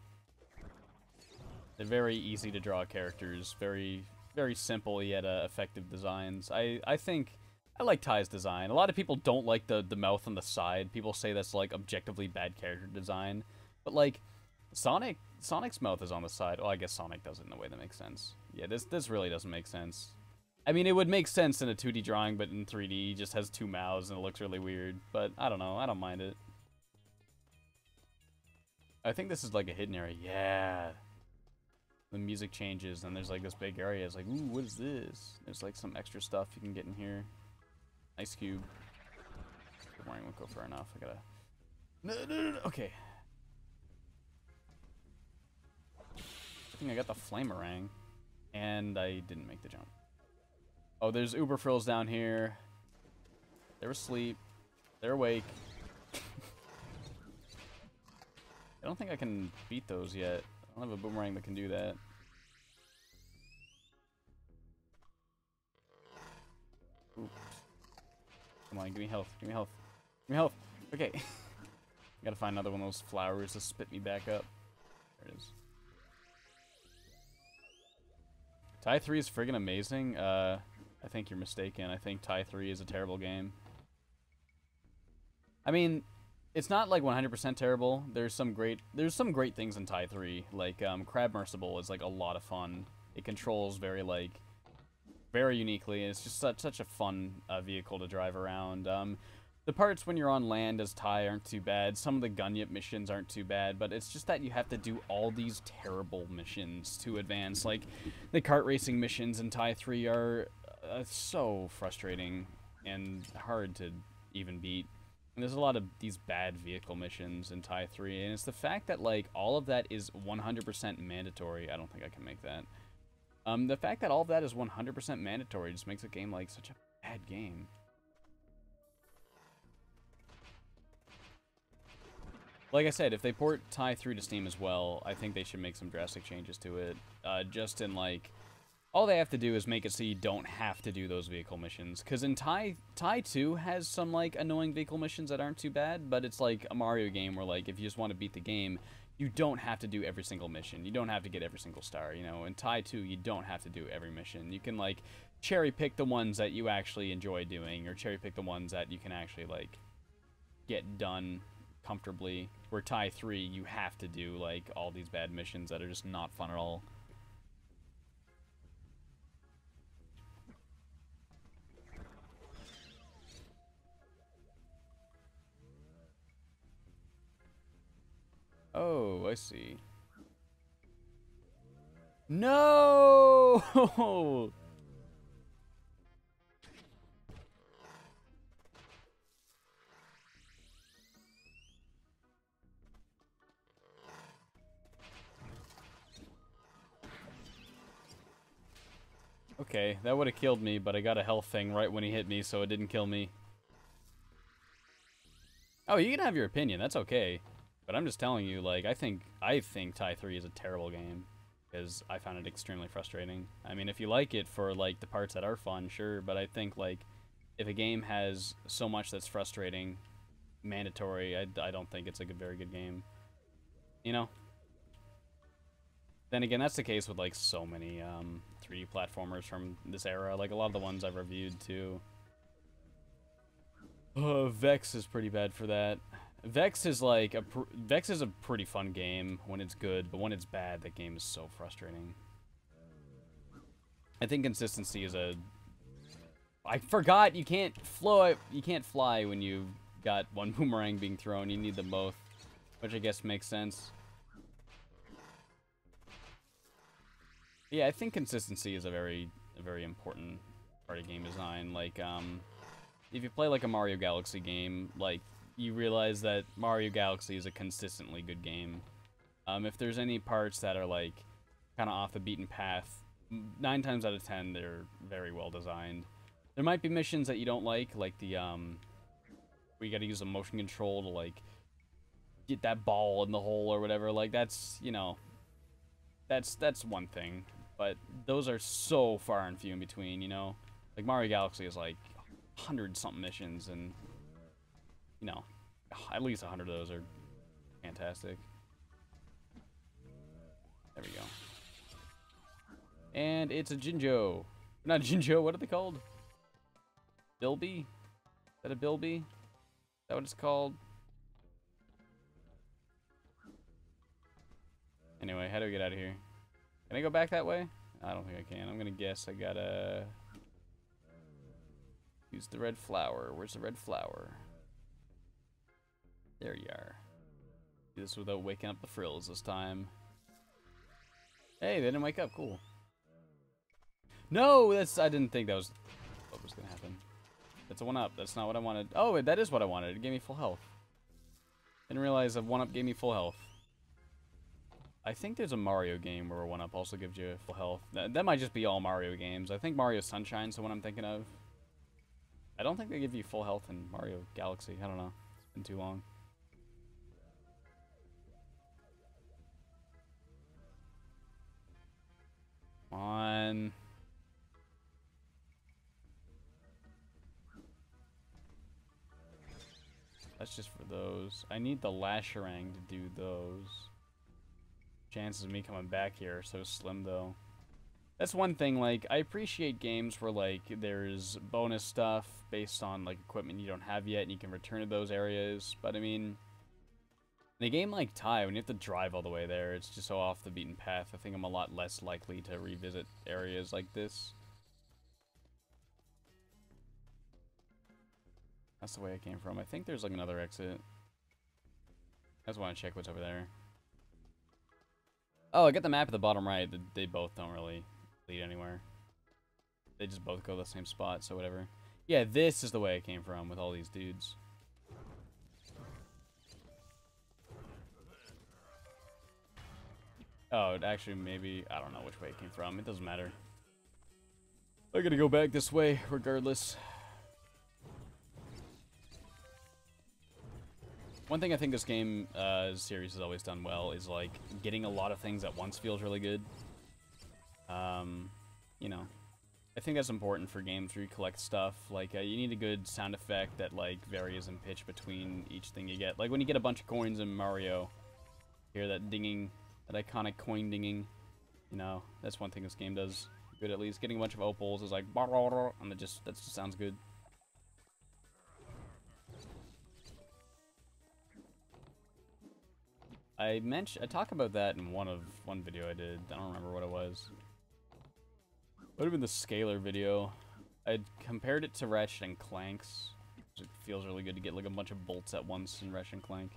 they're very easy to draw characters, very, very simple yet effective designs. I think I like Tai's design. A lot of people don't like the mouth on the side. People say that's like objectively bad character design, but like Sonic's mouth is on the side. Oh, I guess Sonic does it in a way that makes sense. Yeah, this really doesn't make sense. I mean, it would make sense in a 2D drawing, but in 3D, he just has two mouths and it looks really weird. But I don't know. I don't mind it. I think this is like a hidden area. Yeah. The music changes and there's like this big area. It's like, ooh, what is this? There's like some extra stuff you can get in here. Ice cube. Good morning, won't go far enough. I gotta... No. Okay. I think I got the flamerang. And I didn't make the jump. Oh, there's Uber frills down here. They're asleep. They're awake. I don't think I can beat those yet. I don't have a boomerang that can do that. Ooh. Come on, give me health. Give me health. Give me health. Okay. I gotta find another one of those flowers to spit me back up. There it is. Tai 3 is friggin' amazing. I think you're mistaken. I think Tai 3 is a terrible game. I mean, it's not like 100% terrible. There's some great things in Tai 3. Like Crab Mercible is like a lot of fun. It controls very uniquely, and it's just such a fun vehicle to drive around. The parts when you're on land as Tai aren't too bad. Some of the Gunyip missions aren't too bad, but it's just that you have to do all these terrible missions to advance. Like, the kart racing missions in Tai 3 are so frustrating and hard to even beat. And there's a lot of these bad vehicle missions in Tai 3, and it's the fact that, like, all of that is 100% mandatory. I don't think I can make that. The fact that all of that is 100% mandatory just makes a game, like, such a bad game. Like I said, if they port Tai 3 to Steam as well, I think they should make some drastic changes to it. Just in, like, all they have to do is make it so you don't have to do those vehicle missions. Because in Tai 2 has some, like, annoying vehicle missions that aren't too bad, but it's like a Mario game where, like, if you just want to beat the game, you don't have to do every single mission. You don't have to get every single star, you know. In Tai 2, you don't have to do every mission. You can, like, cherry pick the ones that you actually enjoy doing, or cherry pick the ones that you can actually, like, get done comfortably. Where Tai 3, you have to do, like, all these bad missions that are just not fun at all. Oh, I see. No! Okay, that would have killed me, but I got a health thing right when he hit me, so it didn't kill me. Oh, you can have your opinion. That's okay. But I'm just telling you, like, I think Thai 3 is a terrible game. Because I found it extremely frustrating. I mean, if you like it for, like, the parts that are fun, sure. But I think, like, if a game has so much that's frustrating, mandatory, I don't think it's, like, a very good game. You know? Then again, that's the case with, like, so many 3D platformers from this era. Like, a lot of the ones I've reviewed, too. Vex is pretty bad for that. Vex is like Vex is a pretty fun game when it's good, but when it's bad, that game is so frustrating. I think consistency is a. I forgot you can't fly. You can't fly when you've got one boomerang being thrown. You need them both, which I guess makes sense. Yeah, I think consistency is a very important part of game design. Like, if you play like a Mario Galaxy game, like, you realize that Mario Galaxy is a consistently good game. If there's any parts that are like kind of off the beaten path, 9 times out of 10 they're very well designed. There might be missions that you don't like the where you got to use a motion control to like get that ball in the hole or whatever. Like, that's, you know, that's one thing, but those are so far and few in between. You know, like Mario Galaxy is like 100-something missions, and you know, at least 100 of those are fantastic. There we go. And it's a Jinjo. Not Jinjo, what are they called? Bilby? Is that a Bilby? Is that what it's called? Anyway, how do we get out of here? Can I go back that way? I don't think I can. I'm gonna guess I gotta use the red flower. Where's the red flower? There you are. Do this without waking up the frills this time. Hey, they didn't wake up. Cool. No, I didn't think that was what was gonna happen. That's a 1-up. That's not what I wanted. Oh, that is what I wanted. It gave me full health. Didn't realize a 1-up gave me full health. I think there's a Mario game where a 1-up also gives you full health. That might just be all Mario games. I think Mario Sunshine's the one I'm thinking of. I don't think they give you full health in Mario Galaxy. I don't know. It's been too long. Come on. That's just for those. I need the Lasherang to do those. Chances of me coming back here are so slim, though. That's one thing, like, I appreciate games where, like, there's bonus stuff based on, like, equipment you don't have yet and you can return to those areas. But, I mean, in a game like Thai, when you have to drive all the way there, it's just so off the beaten path. I think I'm a lot less likely to revisit areas like this. That's the way I came from. I think there's, like, another exit. I just want to check what's over there. Oh, I got the map at the bottom right. They both don't really lead anywhere. They just both go to the same spot, so whatever. Yeah, this is the way I came from with all these dudes. Oh, actually, maybe... I don't know which way it came from. It doesn't matter. I gotta go back this way, regardless. One thing I think this game series has always done well is, like, getting a lot of things at once feels really good. You know, I think that's important for games where you collect stuff. Like, you need a good sound effect that, like, varies in pitch between each thing you get. Like, when you get a bunch of coins in Mario, you hear that dinging, that iconic coin dinging. You know, that's one thing this game does good, at least. Getting a bunch of opals is like, and that just sounds good. I talked about that in one video I did. I don't remember what it was. Would have been the Scalar video. I compared it to Ratchet and Clank's. It feels really good to get like a bunch of bolts at once in Ratchet and Clank.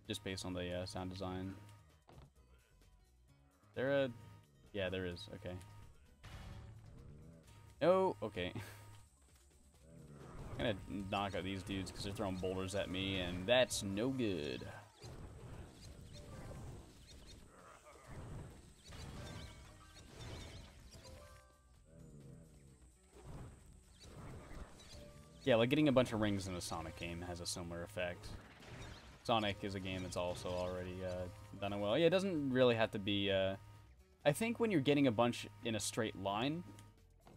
Just based on the sound design. Yeah, there is. Okay. Oh, okay. I'm gonna knock out these dudes because they're throwing boulders at me, and that's no good. Yeah, like getting a bunch of rings in a Sonic game has a similar effect. Sonic is a game that's also already done it well. Yeah, it doesn't really have to be... I think when you're getting a bunch in a straight line,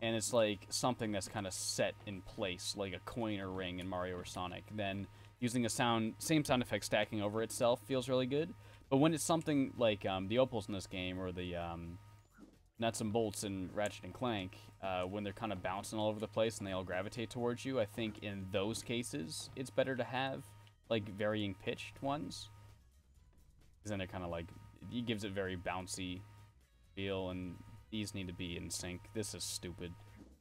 and it's like something that's kind of set in place, like a coin or ring in Mario or Sonic, then using a same sound effect stacking over itself feels really good. But when it's something like the opals in this game, or the nuts and bolts in Ratchet and Clank, when they're kind of bouncing all over the place and they all gravitate towards you, I think in those cases it's better to have like varying pitched ones, because then they're kind of like, it gives it very bouncy feel, and these need to be in sync. This is stupid.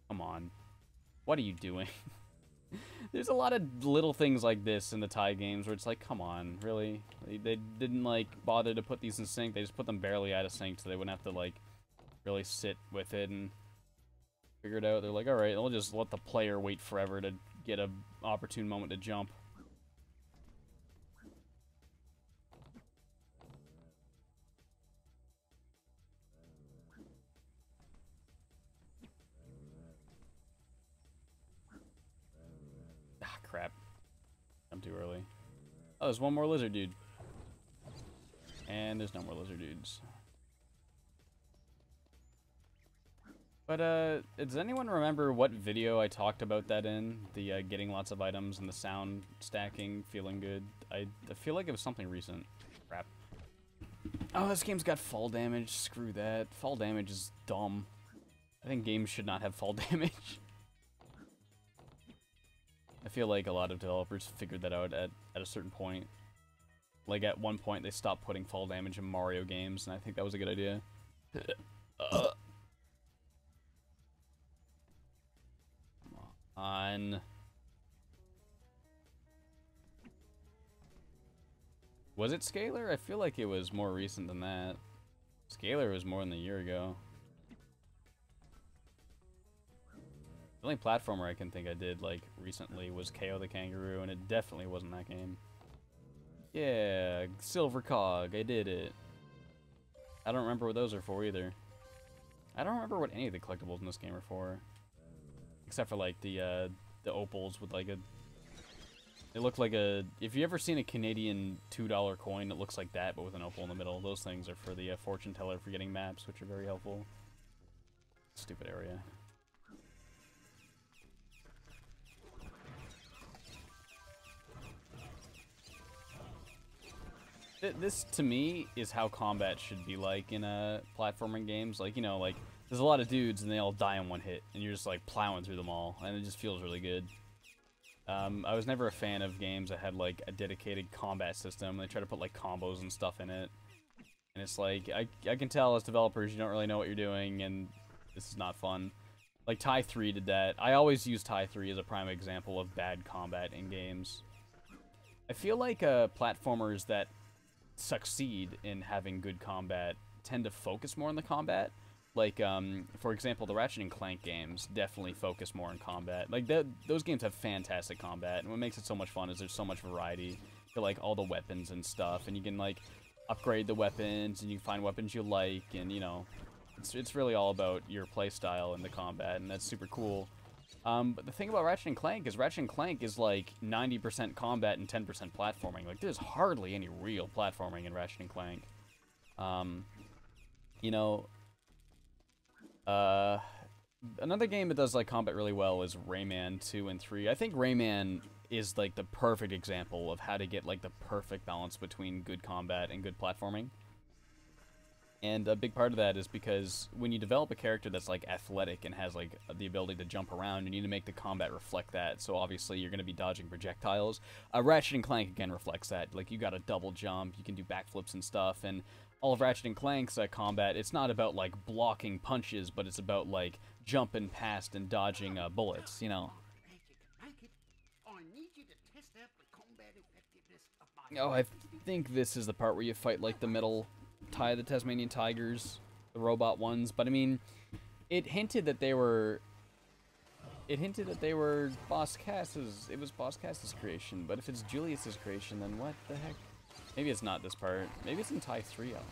Come on. What are you doing? There's a lot of little things like this in the Ty games where it's like, come on, really? They didn't like bother to put these in sync. They just put them barely out of sync so they wouldn't have to like really sit with it and figure it out. They're like, alright, we'll just let the player wait forever to get an opportune moment to jump. Ah, crap. I'm too early. Oh, there's one more lizard dude. And there's no more lizard dudes. But, does anyone remember what video I talked about that in? The, getting lots of items and the sound stacking, feeling good? I feel like it was something recent. Crap. Oh, this game's got fall damage. Screw that. Fall damage is dumb. I think games should not have fall damage. I feel like a lot of developers figured that out at a certain point. Like, at one point, they stopped putting fall damage in Mario games, and I think that was a good idea. Come on. Was it Scalar? I feel like it was more recent than that. Scalar was more than a year ago. The only platformer I can think I did, like, recently was KO the Kangaroo, and it definitely wasn't that game. Yeah, Silver Cog, I did it. I don't remember what those are for either. I don't remember what any of the collectibles in this game are for. Except for, like, the opals with, like, a... It looked like a... If you ever seen a Canadian $2 coin, it looks like that, but with an opal in the middle. Those things are for the fortune teller for getting maps, which are very helpful. Stupid area. This, to me, is how combat should be like in platforming games. Like, you know, like, there's a lot of dudes and they all die in one hit, and you're just, like, plowing through them all, and it just feels really good. I was never a fan of games that had, like, a dedicated combat system. They try to put, like, combos and stuff in it. And it's like, I can tell as developers you don't really know what you're doing, and this is not fun. Like, Ty 3 did that. I always use Ty 3 as a prime example of bad combat in games. I feel like platformers that succeed in having good combat tend to focus more on the combat. Like, for example, the Ratchet and Clank games definitely focus more on combat. Like, those games have fantastic combat, and what makes it so much fun is there's so much variety to, like, all the weapons and stuff, and you can, like, upgrade the weapons, and you can find weapons you like, and, you know, it's really all about your playstyle in the combat, and that's super cool. But the thing about Ratchet and Clank is like 90% combat and 10% platforming. Like, there's hardly any real platforming in Ratchet and Clank. You know, another game that does, like, combat really well is Rayman 2 and 3. I think Rayman is, like, the perfect example of how to get, like, the perfect balance between good combat and good platforming. And a big part of that is because when you develop a character that's, like, athletic and has, like, the ability to jump around, you need to make the combat reflect that. So obviously you're going to be dodging projectiles. Ratchet and Clank, again, reflects that. Like, you got a double jump, you can do backflips and stuff, and all of Ratchet and Clank's combat, it's not about, like, blocking punches, but it's about, like, jumping past and dodging bullets, you know. Oh, I think this is the part where you fight, like, the middle Ty the Tasmanian Tigers, the robot ones, but I mean, it hinted that they were Boss Cass's, it was Boss Cass's creation, but if it's Julius's creation, then what the heck? Maybe it's not this part. Maybe it's in Ty 3, I don't know.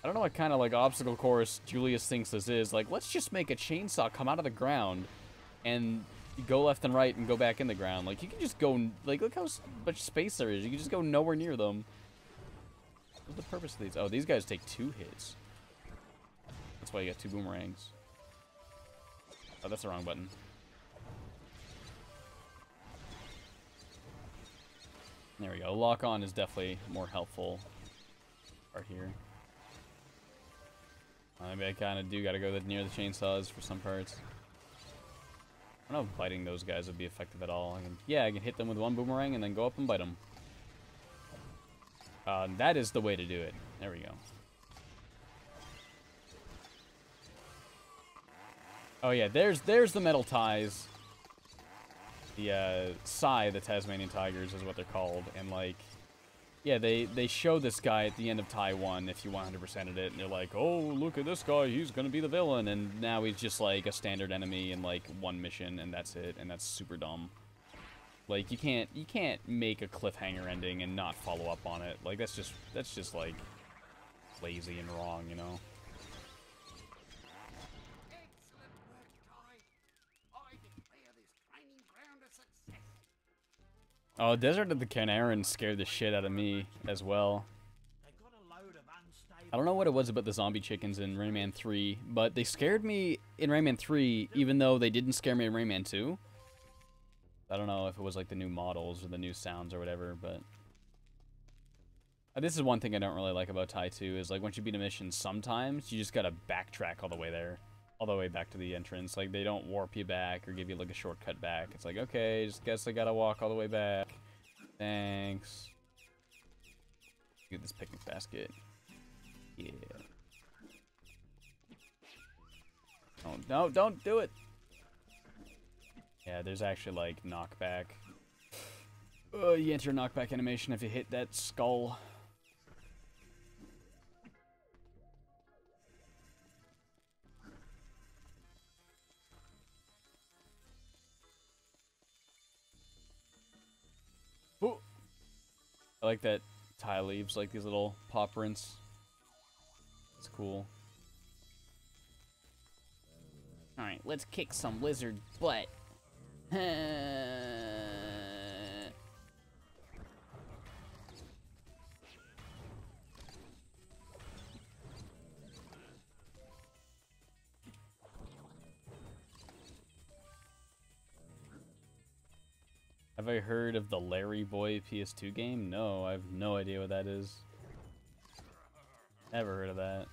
I don't know what kind of, like, obstacle course Julius thinks this is. Like, let's just make a chainsaw come out of the ground and go left and right and go back in the ground. Like, you can just go, like, look how much space there is. You can just go nowhere near them. What's the purpose of these? Oh, these guys take 2 hits. That's why you got 2 boomerangs. Oh, that's the wrong button. There we go. Lock on is definitely more helpful right here. Maybe I kind of do got to go near the chainsaws for some parts. I don't know if biting those guys would be effective at all. I can hit them with 1 boomerang and then go up and bite them. That is the way to do it. There we go. Oh yeah, there's the metal ties. The Psy, the Tasmanian Tigers is what they're called, and like, yeah, they show this guy at the end of Tie 1 if you 100%ed it, and they're like, oh, look at this guy, he's gonna be the villain, and now he's just like a standard enemy in like 1 mission, and that's it, and that's super dumb. Like, you can't make a cliffhanger ending and not follow up on it. Like, that's just like lazy and wrong, you know? Oh, Desert of the Canarans scared the shit out of me as well. I don't know what it was about the zombie chickens in Rayman 3, but they scared me in Rayman 3, even though they didn't scare me in Rayman 2. I don't know if it was like the new models or the new sounds or whatever, but... This is one thing I don't really like about Tie 2, is like once you beat a mission, sometimes you just gotta backtrack all the way there. All the way back to the entrance. Like, they don't warp you back or give you, like, a shortcut back. It's like, okay, just guess I gotta walk all the way back. Thanks. Get this picnic basket. Yeah. Oh, no, don't do it! Yeah, there's actually, like, knockback. You enter knockback animation if you hit that skull. Ooh. I like that Ty leaves like these little paw prints. It's cool. Alright, let's kick some lizard butt. Have I heard of the Larry Boy PS2 game? No, I have no idea what that is. Never heard of that.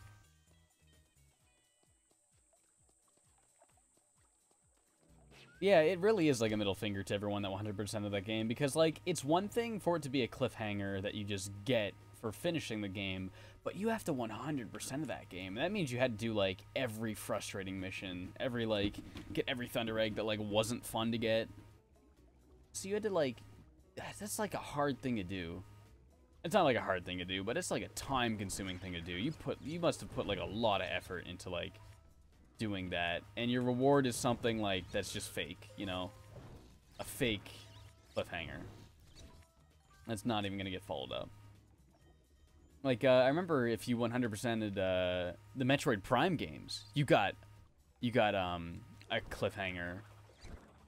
Yeah, it really is like a middle finger to everyone that 100% of that game, because like, it's one thing for it to be a cliffhanger that you just get for finishing the game, but you have to 100% of that game. That means you had to do like every frustrating mission, every like, get every Thunder Egg that like wasn't fun to get. So you had to, like, that's, like, a hard thing to do. It's not, like, a hard thing to do, but it's, like, a time-consuming thing to do. You must have put, like, a lot of effort into, like, doing that. And your reward is something, like, that's just fake, you know? A fake cliffhanger. That's not even gonna get followed up. Like, I remember if you 100%ed, the Metroid Prime games, you got, a cliffhanger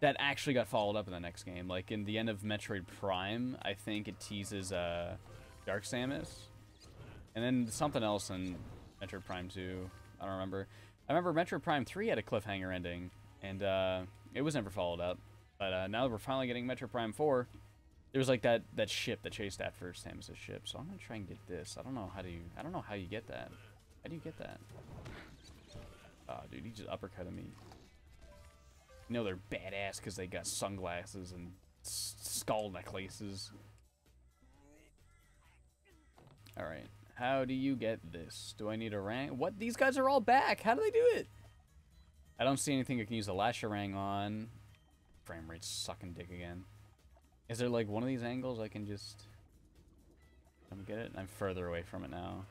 that actually got followed up in the next game. Like, in the end of Metroid Prime, I think it teases, Dark Samus. And then something else in Metroid Prime 2. I don't remember. I remember Metroid Prime 3 had a cliffhanger ending, and, it was never followed up. But, now that we're finally getting Metroid Prime 4, there was, like, that ship that chased after Samus' ship. So I'm gonna try and get this. I don't know how you get that. How do you get that? Oh, dude, he just uppercutted me. You know they're badass because they got sunglasses and skull necklaces. Alright, how do you get this? Do I need a rank? What? These guys are all back! How do they do it? I don't see anything I can use a Lasharang on. Frame rate's sucking dick again. Is there like one of these angles I can just... get it? I'm further away from it now.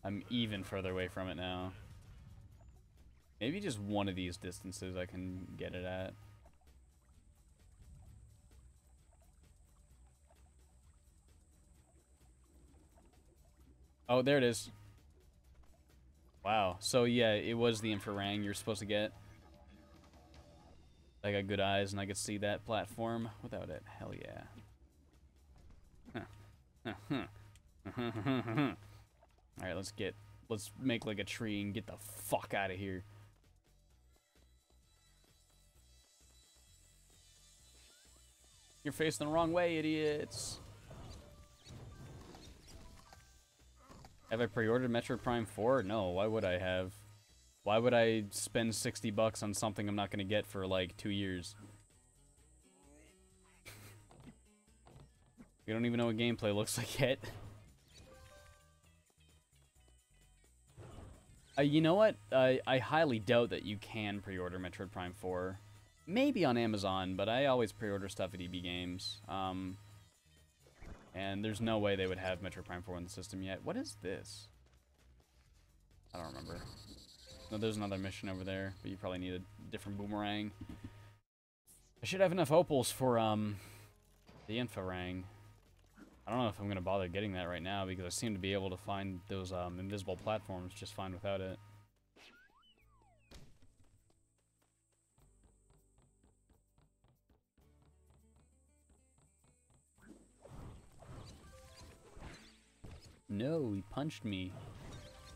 I'm even further away from it now. Maybe just one of these distances I can get it at. Oh, there it is. Wow. So yeah, it was the Infrarang you're supposed to get. I got good eyes and I could see that platform without it. Hell yeah. Alright, let's make like a tree and get the fuck out of here. You're facing the wrong way, idiots. Have I pre-ordered Metroid Prime 4? No, why would I have? Why would I spend $60 on something I'm not gonna get for like 2 years? We don't even know what gameplay looks like yet. You know what? I highly doubt that you can pre-order Metroid Prime 4. Maybe on Amazon, but I always pre-order stuff at EB Games. And there's no way they would have Metroid Prime 4 on the system yet. What is this? I don't remember. No, there's another mission over there, but you probably need a different boomerang. I should have enough opals for, the Infrarang. I don't know if I'm gonna bother getting that right now, because I seem to be able to find those, invisible platforms just fine without it. No, he punched me.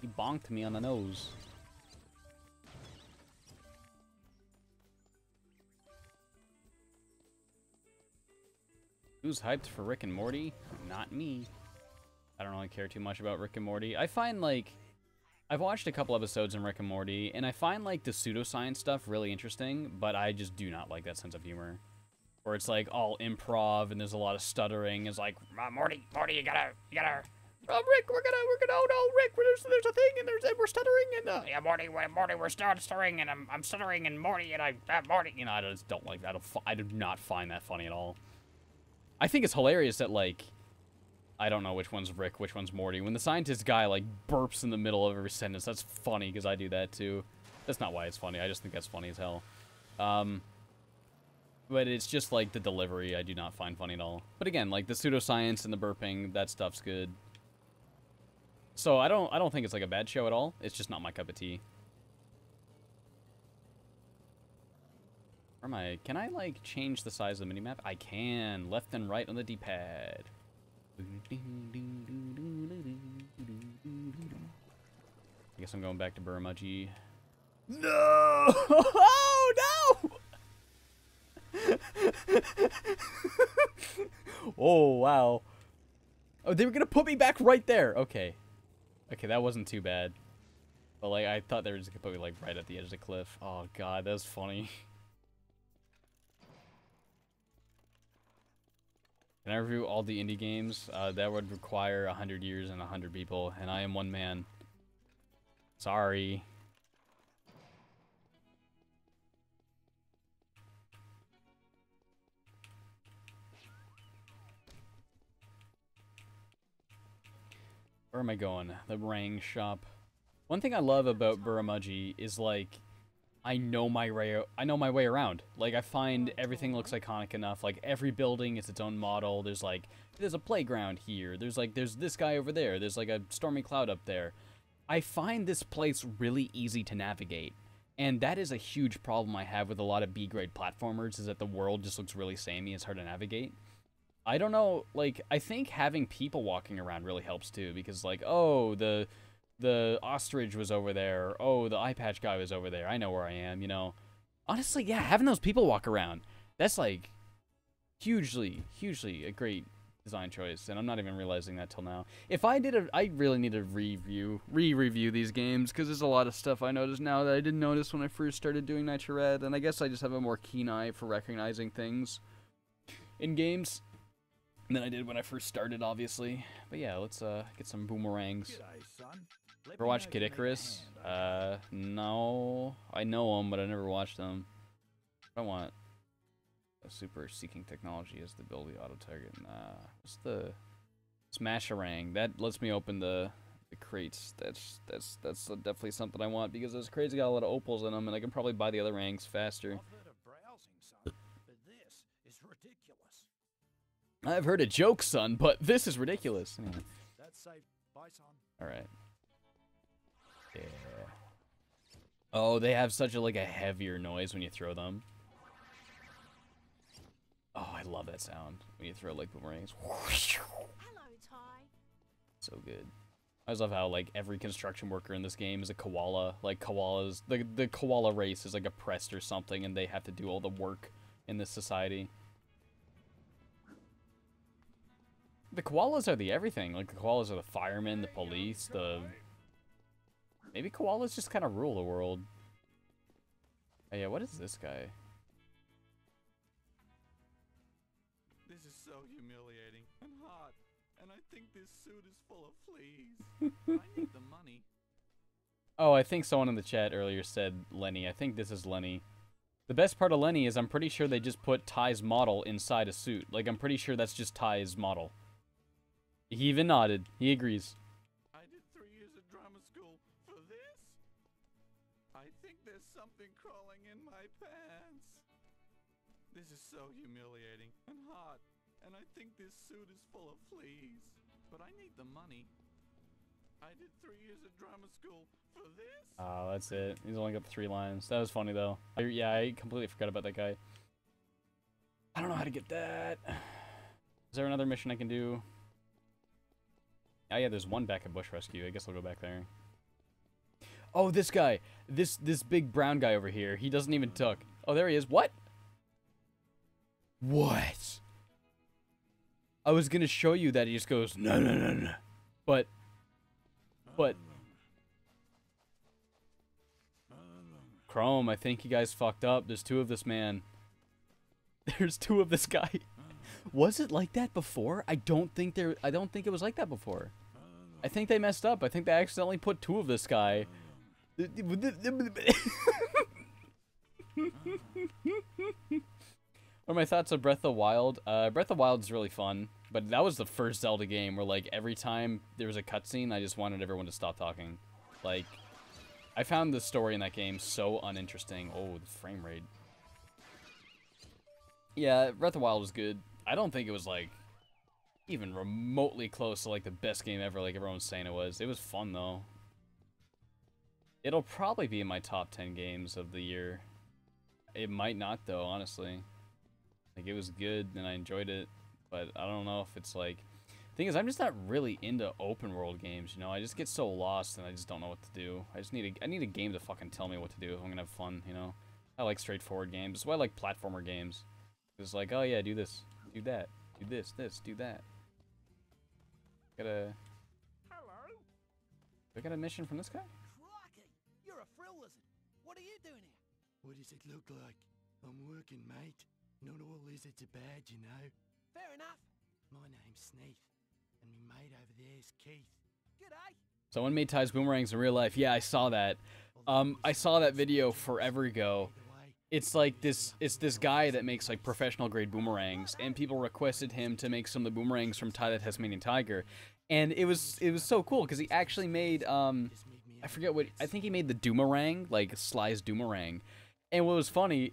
He bonked me on the nose. Who's hyped for Rick and Morty? Not me. I don't really care too much about Rick and Morty. I find, like, I've watched a couple episodes in Rick and Morty, and I find, like, the pseudoscience stuff really interesting, but I just do not like that sense of humor. Where it's, like, all improv, and there's a lot of stuttering. It's like, Morty, you gotta... Rick, we're gonna, oh no, Rick, there's a thing, and we're stuttering, and, yeah, Morty, we're stuttering, and I'm stuttering, and Morty, and Morty, you know, I just don't like that. I do not find that funny at all. I think it's hilarious that, like, I don't know which one's Rick, which one's Morty. When the scientist guy, like, burps in the middle of every sentence, that's funny, because I do that, too. That's not why it's funny, I just think that's funny as hell. But it's just, like, the delivery I do not find funny at all. But again, like, the pseudoscience and the burping, that stuff's good. So I don't think it's like a bad show at all. It's just not my cup of tea. Where am I? Can I like change the size of the minimap? I can. Left and right on the D-pad. I guess I'm going back to Buramaji. No! Oh no! Oh wow. Oh, they were gonna put me back right there. Okay. Okay, that wasn't too bad. But, like, I thought they were just gonna put me, like, right at the edge of the cliff. Oh, God, that was funny. Can I review all the indie games? That would require 100 years and 100 people, and I am one man. Sorry. Where am I going? The Rang shop. One thing I love about Buramaji is, like, I know my way around. Like, I find everything looks iconic enough. Like, every building is its own model. There's a playground here. There's this guy over there. There's, like, a stormy cloud up there. I find this place really easy to navigate. And that is a huge problem I have with a lot of B-grade platformers, is that the world just looks really samey. It's hard to navigate. I don't know, like, I think having people walking around really helps too, because, like, oh, the ostrich was over there, oh, the eye patch guy was over there, I know where I am, you know. Honestly, yeah, having those people walk around, that's, like, hugely a great design choice, and I'm not even realizing that till now. If I did I really need to re-review these games, because there's a lot of stuff I notice now that I didn't notice when I first started doing Nitro Red, and I guess I just have a more keen eye for recognizing things in games than I did when I first started, obviously. But yeah, let's get some boomerangs. G'day, son. Ever watch Kid Icarus? No. I know him, but I never watched them. I want a super seeking technology as the ability auto target. What's the Smasharang? That lets me open the crates. That's definitely something I want, because those crates got a lot of opals in them, and I can probably buy the other ranks faster. I've heard of browsing, son, but this is ridiculous. I've heard a joke, son, but this is ridiculous. Anyway. That's safe. Bye, son. Alright. Yeah. Oh, they have such a, like, a heavier noise when you throw them. Oh, I love that sound when you throw, like, boomerangs. Hello, Ty. So good. I just love how, like, every construction worker in this game is a koala. Like, koalas, the koala race is, like, oppressed or something, and they have to do all the work in this society. The koalas are the everything. Like, the koalas are the firemen, the police, the... Maybe koalas just kind of rule the world. Oh, yeah, what is this guy? This is so humiliating and hot, and I think this suit is full of fleas. I need the money. Oh, I think someone in the chat earlier said Lenny. I think this is Lenny. The best part of Lenny is I'm pretty sure they just put Ty's model inside a suit. Like, I'm pretty sure that's just Ty's model. He even nodded. He agrees. I did 3 years of drama school for this? I think there's something crawling in my pants. This is so humiliating and hot, and I think this suit is full of fleas. But I need the money. I did 3 years of drama school for this? Oh, that's it. He's only got 3 lines. That was funny, though. Yeah, I completely forgot about that guy. I don't know how to get that. Is there another mission I can do? Oh, yeah, there's one back at Bush Rescue. I guess I'll go back there. Oh, this guy. This big brown guy over here. He doesn't even talk. Oh, there he is. What? What? I was gonna show you that he just goes, no, no, no, no. But... Chrome, I think you guys fucked up. There's 2 of this man. There's 2 of this guy. Was it like that before? I don't think it was like that before. I think they messed up. I think they accidentally put 2 of this guy. What are my thoughts on Breath of the Wild? Breath of the Wild is really fun, but that was the first Zelda game where, like, every time there was a cutscene, I just wanted everyone to stop talking. Like, I found the story in that game so uninteresting. Oh, the frame rate. Yeah, Breath of the Wild was good. I don't think it was, like, even remotely close to, like, the best game ever, like everyone's saying it was. It was fun, though. It'll probably be in my top 10 games of the year. It might not, though, honestly. Like, it was good, and I enjoyed it, but I don't know if it's, like... The thing is, I'm just not really into open-world games, you know? I just get so lost, and I just don't know what to do. I need a game to fucking tell me what to do if I'm gonna have fun, you know? I like straightforward games. That's why I like platformer games. It's like, oh yeah, do this, do that, do this, do that. Hello? I got a mission from this guy? Crikey! You're a frill lizard. What are you doing here? What does it look like? I'm working, mate. Not all lizards are bad, you know. Fair enough. My name's Sneath, and me mate over there's Keith. G'day. Someone made Ty's boomerangs in real life. Yeah, I saw that. I saw that video forever ago. It's like this guy that makes like professional grade boomerangs, and people requested him to make some of the boomerangs from Ty the Tasmanian Tiger. And it was so cool because he actually made I forget what, I think he made the Doomerang, like Sly's Doomerang. And what was funny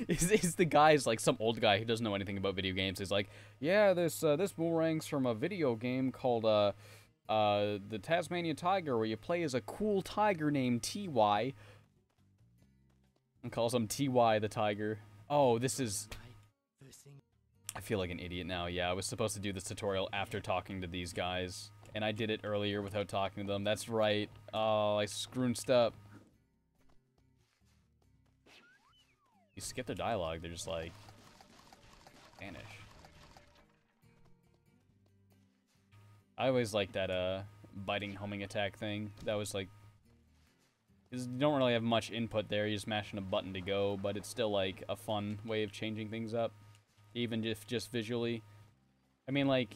is the guy's like some old guy who doesn't know anything about video games. He's like, yeah, this boomerang's from a video game called the Tasmanian Tiger, where you play as a cool tiger named T.Y. and calls him T.Y. the Tiger. Oh, this is... I feel like an idiot now. Yeah, I was supposed to do this tutorial after talking to these guys, and I did it earlier without talking to them. That's right. Oh, I scrounged up. You skip their dialogue, they're just like... Spanish. I always liked that, biting homing attack thing. That was like... You don't really have much input there, you're just mashing a button to go, but it's still like a fun way of changing things up. Even if just visually. I mean, like,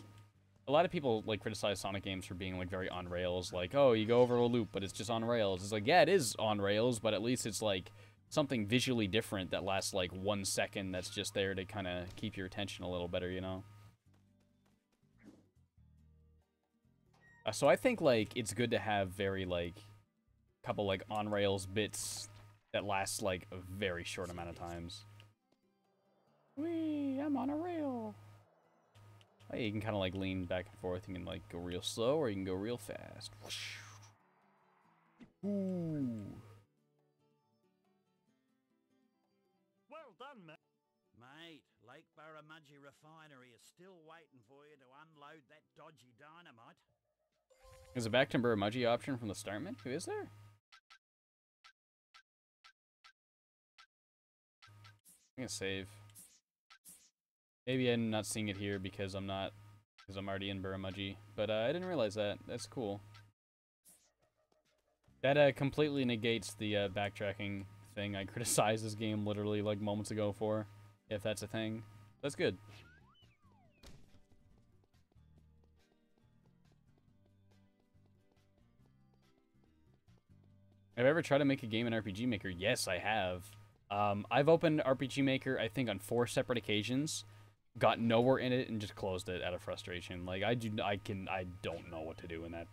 a lot of people like criticize Sonic games for being like very on rails, like, oh, you go over a loop, but it's just on rails. It's like, yeah, it is on rails, but at least it's like something visually different that lasts like 1 second that's just there to kind of keep your attention a little better, you know? So I think like it's good to have very like couple like on rails bits that last like a very short amount of times. Whee, I'm on a rail. Oh, yeah, you can kind of like lean back and forth. You can like go real slow or you can go real fast. Whoosh. Ooh. Well done, mate. Mate, Lake Barramudgee Refinery is still waiting for you to unload that dodgy dynamite. Is a back to Burramudgee option from the start menu? Is there? I'm gonna save. Maybe I'm not seeing it here because I'm already in Burramudgee, but I didn't realize that. That's cool. That completely negates the backtracking thing I criticized this game literally like moments ago for, if that's a thing. That's good. Have I ever tried to make a game in RPG Maker? Yes, I have. I've opened RPG Maker, I think, on 4 separate occasions, got nowhere in it, and just closed it out of frustration. Like, I don't know what to do in that.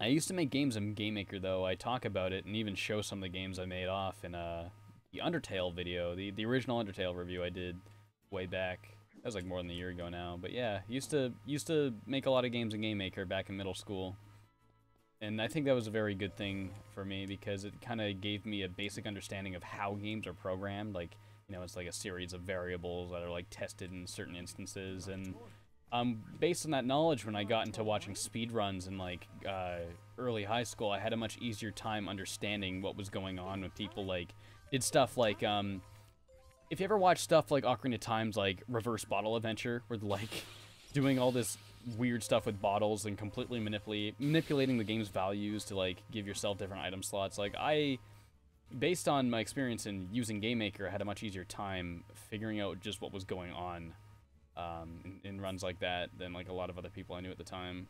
I used to make games in Game Maker, though. I talk about it and even show some of the games I made off in the Undertale video, the original Undertale review I did way back. That was like more than a year ago now. But yeah, used to make a lot of games in Game Maker back in middle school. And I think that was a very good thing for me because it kind of gave me a basic understanding of how games are programmed. Like, you know, it's like a series of variables that are like tested in certain instances. And based on that knowledge, when I got into watching speedruns in like early high school, I had a much easier time understanding what was going on when people like did stuff like if you ever watch stuff like Ocarina of Time's like Reverse Bottle Adventure, where like doing all this weird stuff with bottles and completely manipulating the game's values to like give yourself different item slots. Like based on my experience in using Game Maker, I had a much easier time figuring out just what was going on in runs like that than like a lot of other people I knew at the time.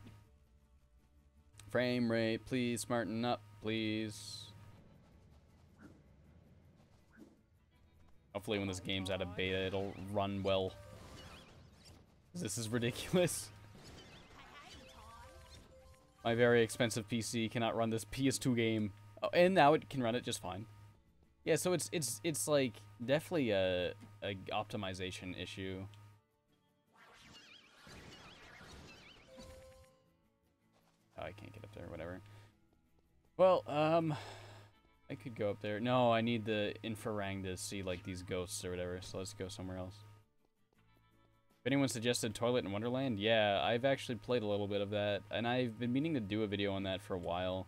Frame rate, please smarten up, please. Hopefully when this game's out of beta, it'll run well. This is ridiculous. My very expensive PC cannot run this PS2 game. Oh, and now it can run it just fine. Yeah, so it's like definitely a optimization issue. Oh, I can't get up there, whatever. Well, I could go up there. No, I need the Infrarang to see like these ghosts or whatever, so let's go somewhere else. If anyone suggested Toilet in Wonderland, yeah, I've actually played a little bit of that, and I've been meaning to do a video on that for a while,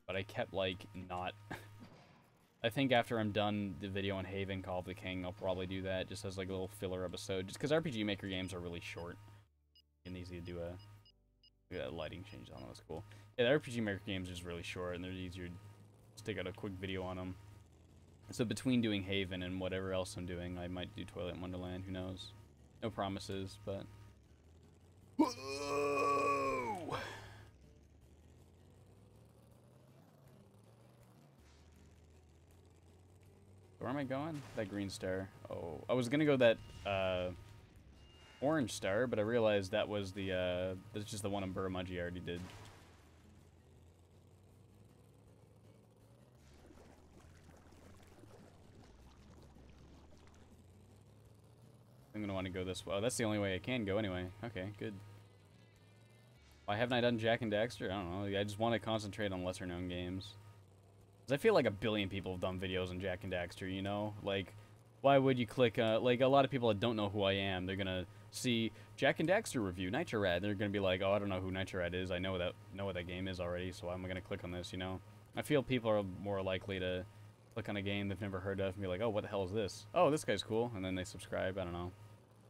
but I kept, like, not... I think after I'm done the video on Haven, Call of the King, I'll probably do that, just as, like, a little filler episode, just because RPG Maker games are really short, and easy to do a lighting change on them. That's cool. Yeah, the RPG Maker games are just really short, and they're easier to stick out a quick video on them. So between doing Haven and whatever else I'm doing, I might do Toilet in Wonderland, who knows? No promises, but... Whoa! Where am I going? That green star. Oh, I was gonna go that, orange star, but I realized that was the, that's just the one in Burramudgee I already did. I'm gonna want to go this way. Oh, that's the only way I can go anyway. Okay, good. Why haven't I done Jak and Daxter? I don't know. I just want to concentrate on lesser known games. Because I feel like a billion people have done videos on Jak and Daxter, you know? Like, why would you click, like, a lot of people that don't know who I am, they're gonna see Jak and Daxter review, Nitrorad. They're gonna be like, oh, I don't know who Nitrorad is. I know what that game is already, so I'm gonna click on this, you know? I feel people are more likely to click on a game they've never heard of and be like, oh, what the hell is this? Oh, this guy's cool. And then they subscribe. I don't know.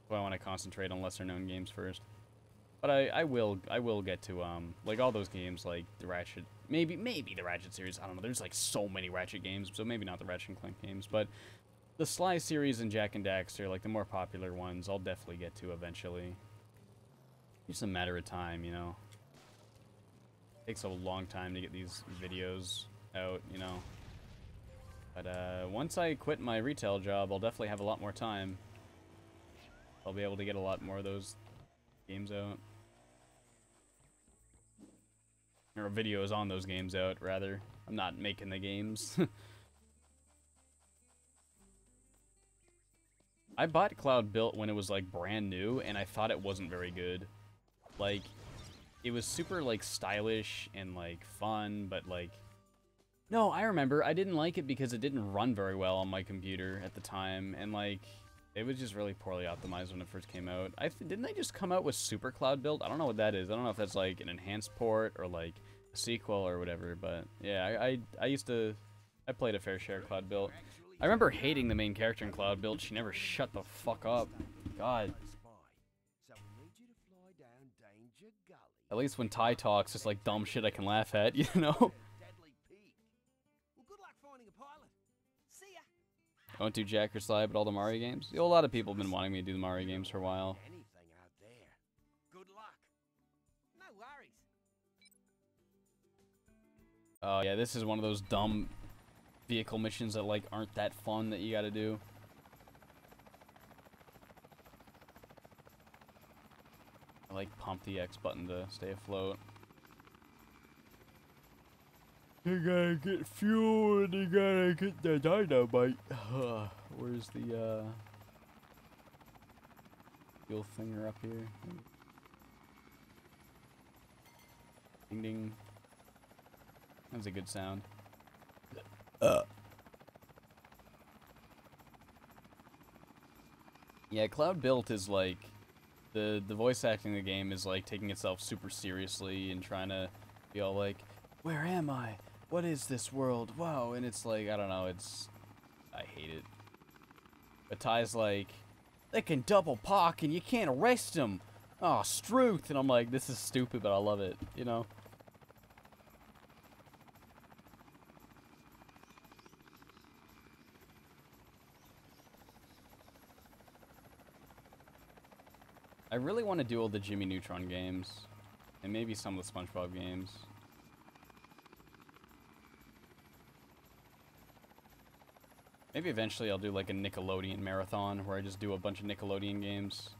So I want to concentrate on lesser known games first. But I will get to like all those games, like the Ratchet, maybe the Ratchet series. I don't know. There's like so many Ratchet games, so maybe not the Ratchet and Clank games, but the Sly series and Jak and Daxter, like the more popular ones, I'll definitely get to eventually. It's a matter of time, you know. It takes a long time to get these videos out, you know. But once I quit my retail job, I'll definitely have a lot more time. I'll be able to get a lot more of those games out. Or videos on those games out, rather. I'm not making the games. I bought Cloud Built when it was, like, brand new, and I thought it wasn't very good. Like, it was super like stylish and like fun, but like, no, I remember I didn't like it because it didn't run very well on my computer at the time, and like, it was just really poorly optimized when it first came out. Didn't they just come out with Super Cloud Build? I don't know what that is. I don't know if that's like an enhanced port or like a sequel or whatever, but yeah, I played a fair share of Cloud Build. I remember hating the main character in Cloud Build. She never shut the fuck up. God. At least when Ty talks, it's like dumb shit I can laugh at, you know? Well, good luck finding a pilot. See ya. I won't do Jack or Sly, but all the Mario games. A lot of people have been wanting me to do the Mario games for a while. Anything out there. Good luck. No worries. Oh yeah, this is one of those dumb vehicle missions that like aren't that fun that you gotta do. I like pump the X button to stay afloat. You gotta get fuel and you gotta get the dynamite. Where's the fuel finger up here? Ding ding. That's a good sound. Yeah, Cloud Built is like the voice acting in the game is like taking itself super seriously and trying to be all like, where am I? What is this world? Wow, and it's like, I don't know, I hate it. But Ty's like, they can double park and you can't arrest them. Oh, Struth. And I'm like, this is stupid, but I love it, you know? I really want to do all the Jimmy Neutron games, and maybe some of the SpongeBob games. Maybe eventually I'll do like a Nickelodeon marathon, where I just do a bunch of Nickelodeon games.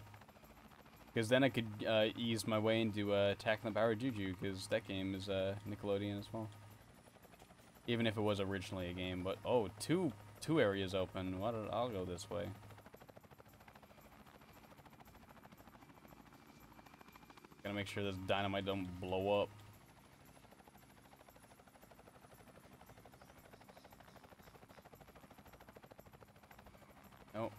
Because then I could ease my way into Attack on the Power Juju, because that game is Nickelodeon as well. Even if it was originally a game, but oh, two areas open. I'll go this way. Gotta make sure this dynamite don't blow up. Nope.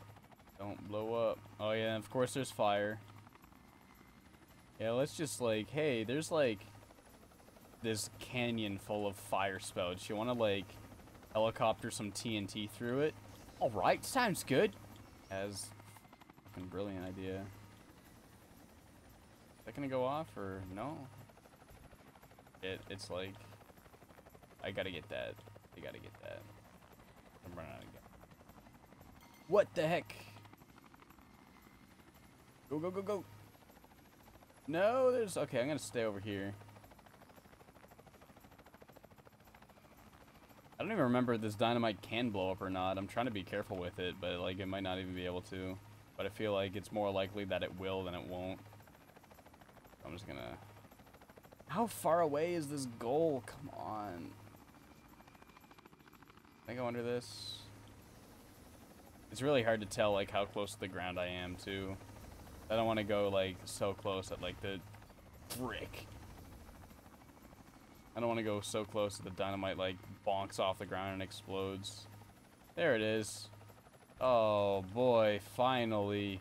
Don't blow up. Oh yeah, and of course there's fire. Yeah, let's just like, hey, there's like this canyon full of fire spouts. You wanna like helicopter some TNT through it? Alright, sounds good. As fucking brilliant idea. Is that gonna go off or no? It's like, I gotta get that. I gotta get that. I'm running out of gas. What the heck? Go, go, go, go. No, there's, okay, I'm gonna stay over here. I don't even remember if this dynamite can blow up or not. I'm trying to be careful with it, but like it might not even be able to. But I feel like it's more likely that it will than it won't. I'm just gonna... How far away is this goal? Come on. Can I go under this? It's really hard to tell like how close to the ground I am too. I don't want to go like so close that like the frick. I don't want to go so close that the dynamite like bonks off the ground and explodes. There it is. Oh boy, finally.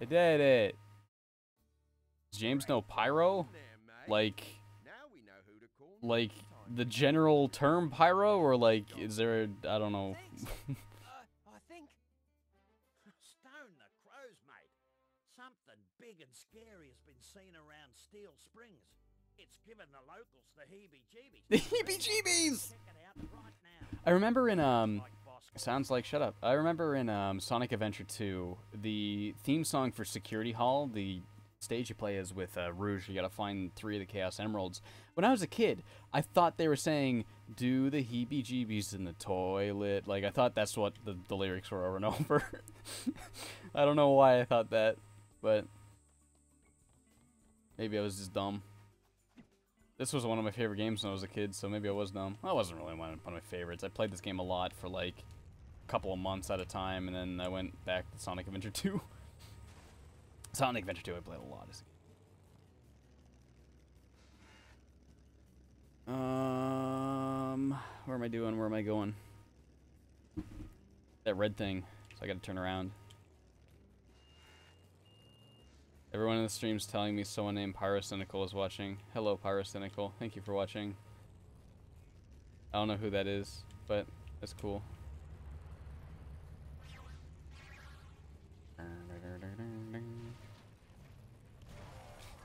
I did it. Does James know pyro? Like the general term pyro, or like is there I don't know. I think Stone the Crows, mate. Something big and scary has been seen around Steel Springs. It's given the locals the heebie-jeebies. The heebie-jeebies. Check it out right now. I remember in sounds like shut up. I remember in Sonic Adventure 2, the theme song for Security Hall, the stage you play is with Rouge. You gotta find 3 of the Chaos Emeralds. When I was a kid, I thought they were saying, do the heebie-jeebies in the toilet. Like, I thought that's what the lyrics were over and over. I don't know why I thought that, but maybe I was just dumb. This was one of my favorite games when I was a kid, so maybe I was dumb. Well, it wasn't really one of my favorites. I played this game a lot for like a couple of months at a time, and then I went back to Sonic Adventure 2. Sonic Adventure 2 I played a lot. Where am I doing? Where am I going? That red thing. So I gotta turn around. Everyone in the stream's telling me someone named Pyrocynical is watching. Hello, Pyrocynical. Thank you for watching. I don't know who that is, but that's cool.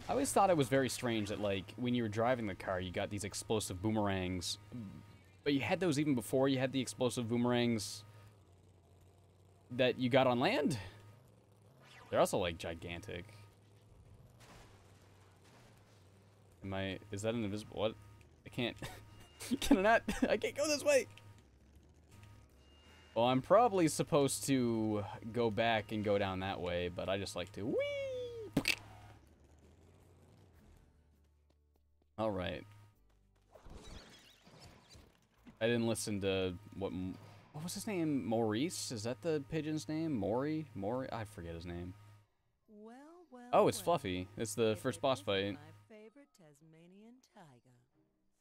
I always thought it was very strange that, like, when you were driving the car, you got these explosive boomerangs. But you had those even before you had the explosive boomerangs that you got on land? They're also, like, gigantic. Is that an invisible, what? I can't, can I not, I can't go this way! Well, I'm probably supposed to go back and go down that way, but I just like to, whee! Alright. I didn't listen to, what was his name? Maurice? Is that the pigeon's name? Maury? I forget his name. Oh, it's Fluffy. It's the first boss fight. Tasmanian tiger.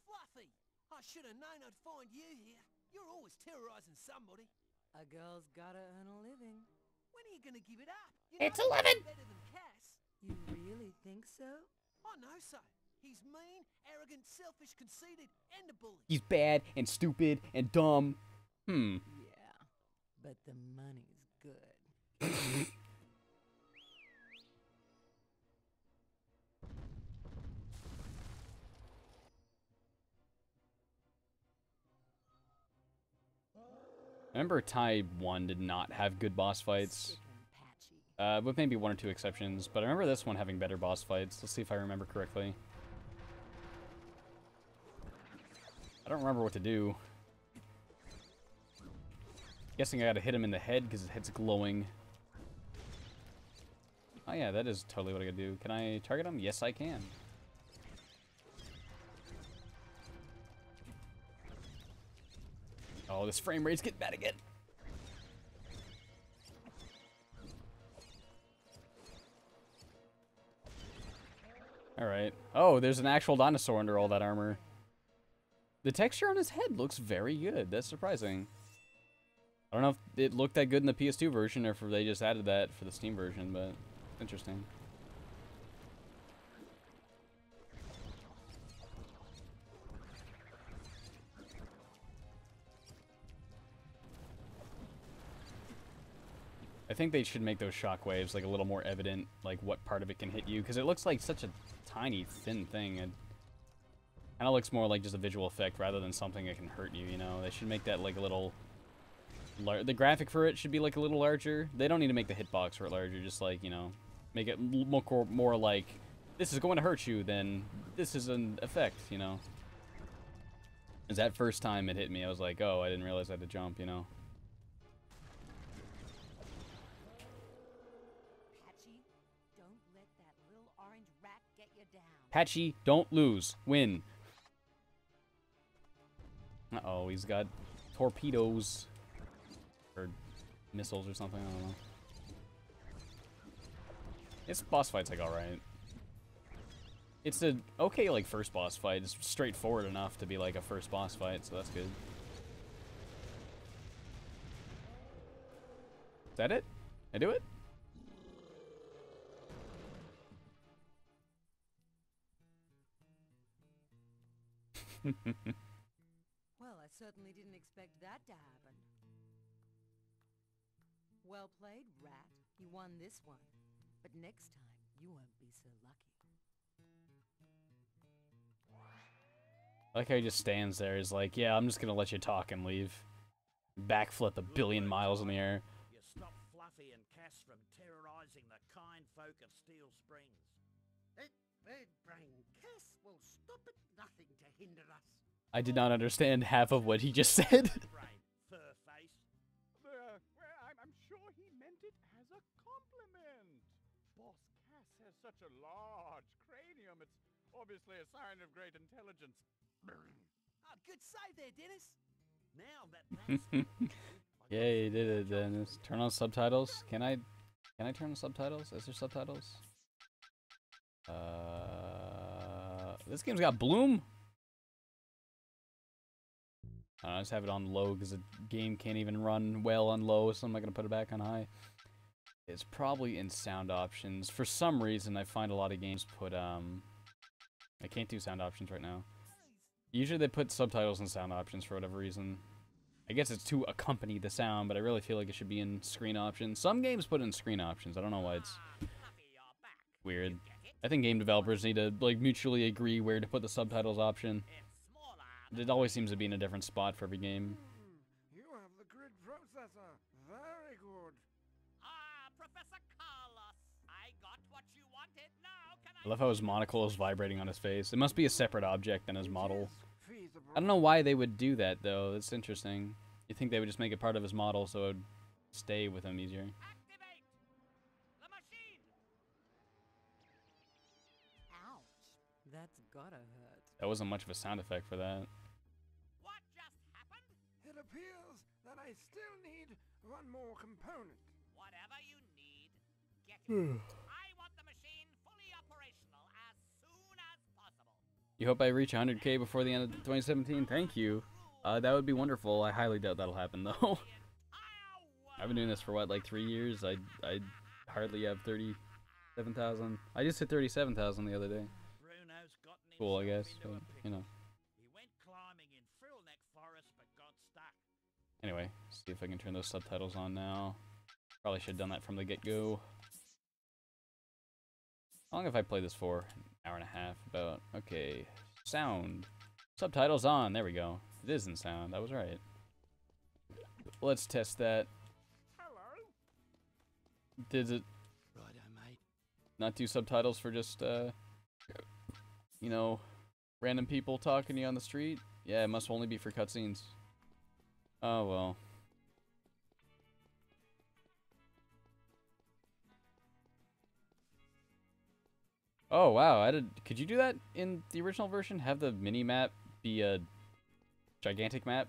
Fluffy! I should have known I'd find you here. You're always terrorizing somebody. A girl's gotta earn a living. When are you gonna give it up? It's 11! Better than Cass. You really think so? I know so. He's mean, arrogant, selfish, conceited, and a bully. He's bad and stupid and dumb. Yeah, but the money's good. I remember Tai 1 did not have good boss fights. With maybe one or two exceptions, but I remember this one having better boss fights. Let's see if I remember correctly. I don't remember what to do. Guessing I gotta hit him in the head because his head's glowing. Oh yeah, that is totally what I gotta do. Can I target him? Yes, I can. Oh, this frame rate's getting bad again. Alright. Oh, there's an actual dinosaur under all that armor. The texture on his head looks very good. That's surprising. I don't know if it looked that good in the PS2 version or if they just added that for the Steam version, but interesting. I think they should make those shockwaves like a little more evident, like what part of it can hit you, because it looks like such a tiny, thin thing. It kind of looks more like just a visual effect rather than something that can hurt you, you know? They should make that like a little... The graphic for it should be like a little larger. They don't need to make the hitbox for it larger, just like, you know, make it more like, this is going to hurt you than this is an effect, you know? Because that first time it hit me, I was like, oh, I didn't realize I had to jump, you know? Patchy, don't lose. Win. Uh-oh, he's got torpedoes. Or missiles or something, I don't know. This boss fight's like alright. It's a okay like first boss fight. It's straightforward enough to be like a first boss fight, so that's good. Is that it? I do it? Well, I certainly didn't expect that to happen. Well played, Rat. You won this one. But next time, you won't be so lucky. I like how he just stands there. He's like, yeah, I'm just gonna let you talk and leave. Backflip a billion miles in the air. You stop Fluffy and Cass from terrorizing the kind folk of Steel Springs. That bird-brain Cass will stop at nothing to hinder us. I did not understand half of what he just said. I'm sure he meant it as a compliment. Boss Cass has such a large cranium. It's obviously a sign of great intelligence. Oh, good save there, Dennis. Now that that's Yeah, you did it, Dennis. Turn on subtitles. Can I? Can I turn the subtitles? Is there subtitles? This game's got Bloom. I just have it on low because the game can't even run well on low, so I'm not gonna put it back on high. It's probably in sound options. For some reason, I find a lot of games put I can't do sound options right now. Usually they put subtitles in sound options for whatever reason. I guess it's to accompany the sound, but I really feel like it should be in screen options. Some games put in screen options. I don't know why it's weird. I think game developers need to like mutually agree where to put the subtitles option. It always seems to be in a different spot for every game. You have the grid processor. Very good. Professor Carlos, I got what you wanted. Now can I love how his monocle is vibrating on his face. It must be a separate object than his model. I don't know why they would do that, though. It's interesting. You think they would just make it part of his model so it would stay with him easier. activate the machine? Ouch. That's gotta hurt. That wasn't much of a sound effect for that. What just happened? It appears that I still need one more component. Whatever you need, get it. I want the machine fully operational as soon as possible. You hope I reach 100K before the end of 2017? Thank you. That would be wonderful. I highly doubt that'll happen, though. I've been doing this for, what, like 3 years? I hardly have 37,000. I just hit 37,000 the other day. Bruno's gotten Cool, I himself guess, into but, a pickle. you know. He went climbing in Frillneck Forest but got stuck. Anyway, see if I can turn those subtitles on now. Probably should have done that from the get-go. How long have I played this for? An hour and a half, about. Okay. Sound. Subtitles on. There we go. It is in sound. I was right. Let's test that. Hello. Did it Righto, mate. not do subtitles for just, you know, random people talking to you on the street? Yeah, it must only be for cutscenes. Oh, well. Oh, wow. Could you do that in the original version? Have the mini-map be a gigantic map?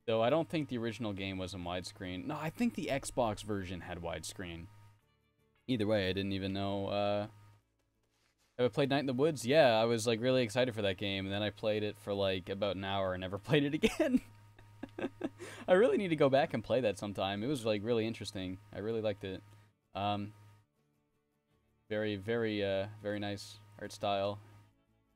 Though I don't think the original game was in widescreen. No, I think the Xbox version had widescreen. Either way, I didn't even know. Have I played Night in the Woods? Yeah, I was like really excited for that game, and then I played it for like about an hour and never played it again. I really need to go back and play that sometime. It was like really interesting. I really liked it. Very, very, very nice art style.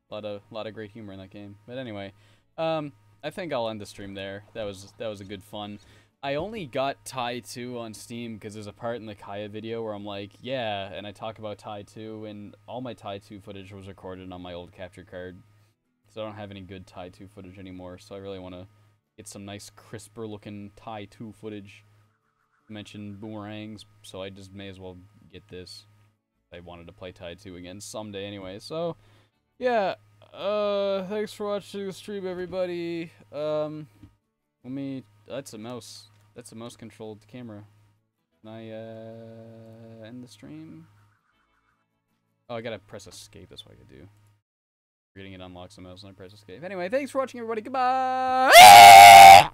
Lot of great humor in that game. But anyway, I think I'll end the stream there. That was a good fun. I only got Tai 2 on Steam because there's a part in the Kaya video where I'm like, yeah, and I talk about Tai 2, and all my Tai 2 footage was recorded on my old capture card. So I don't have any good Tai 2 footage anymore, so I really want to get some nice, crisper looking Tai 2 footage. I mentioned boomerangs, so I just may as well get this. I wanted to play Tai 2 again someday anyway, so yeah, thanks for watching the stream, everybody. That's a mouse controlled camera. Can I end the stream? Oh, I gotta press escape, that's what I could do. Reading it unlocks the mouse and I press escape. Anyway, thanks for watching, everybody. Goodbye!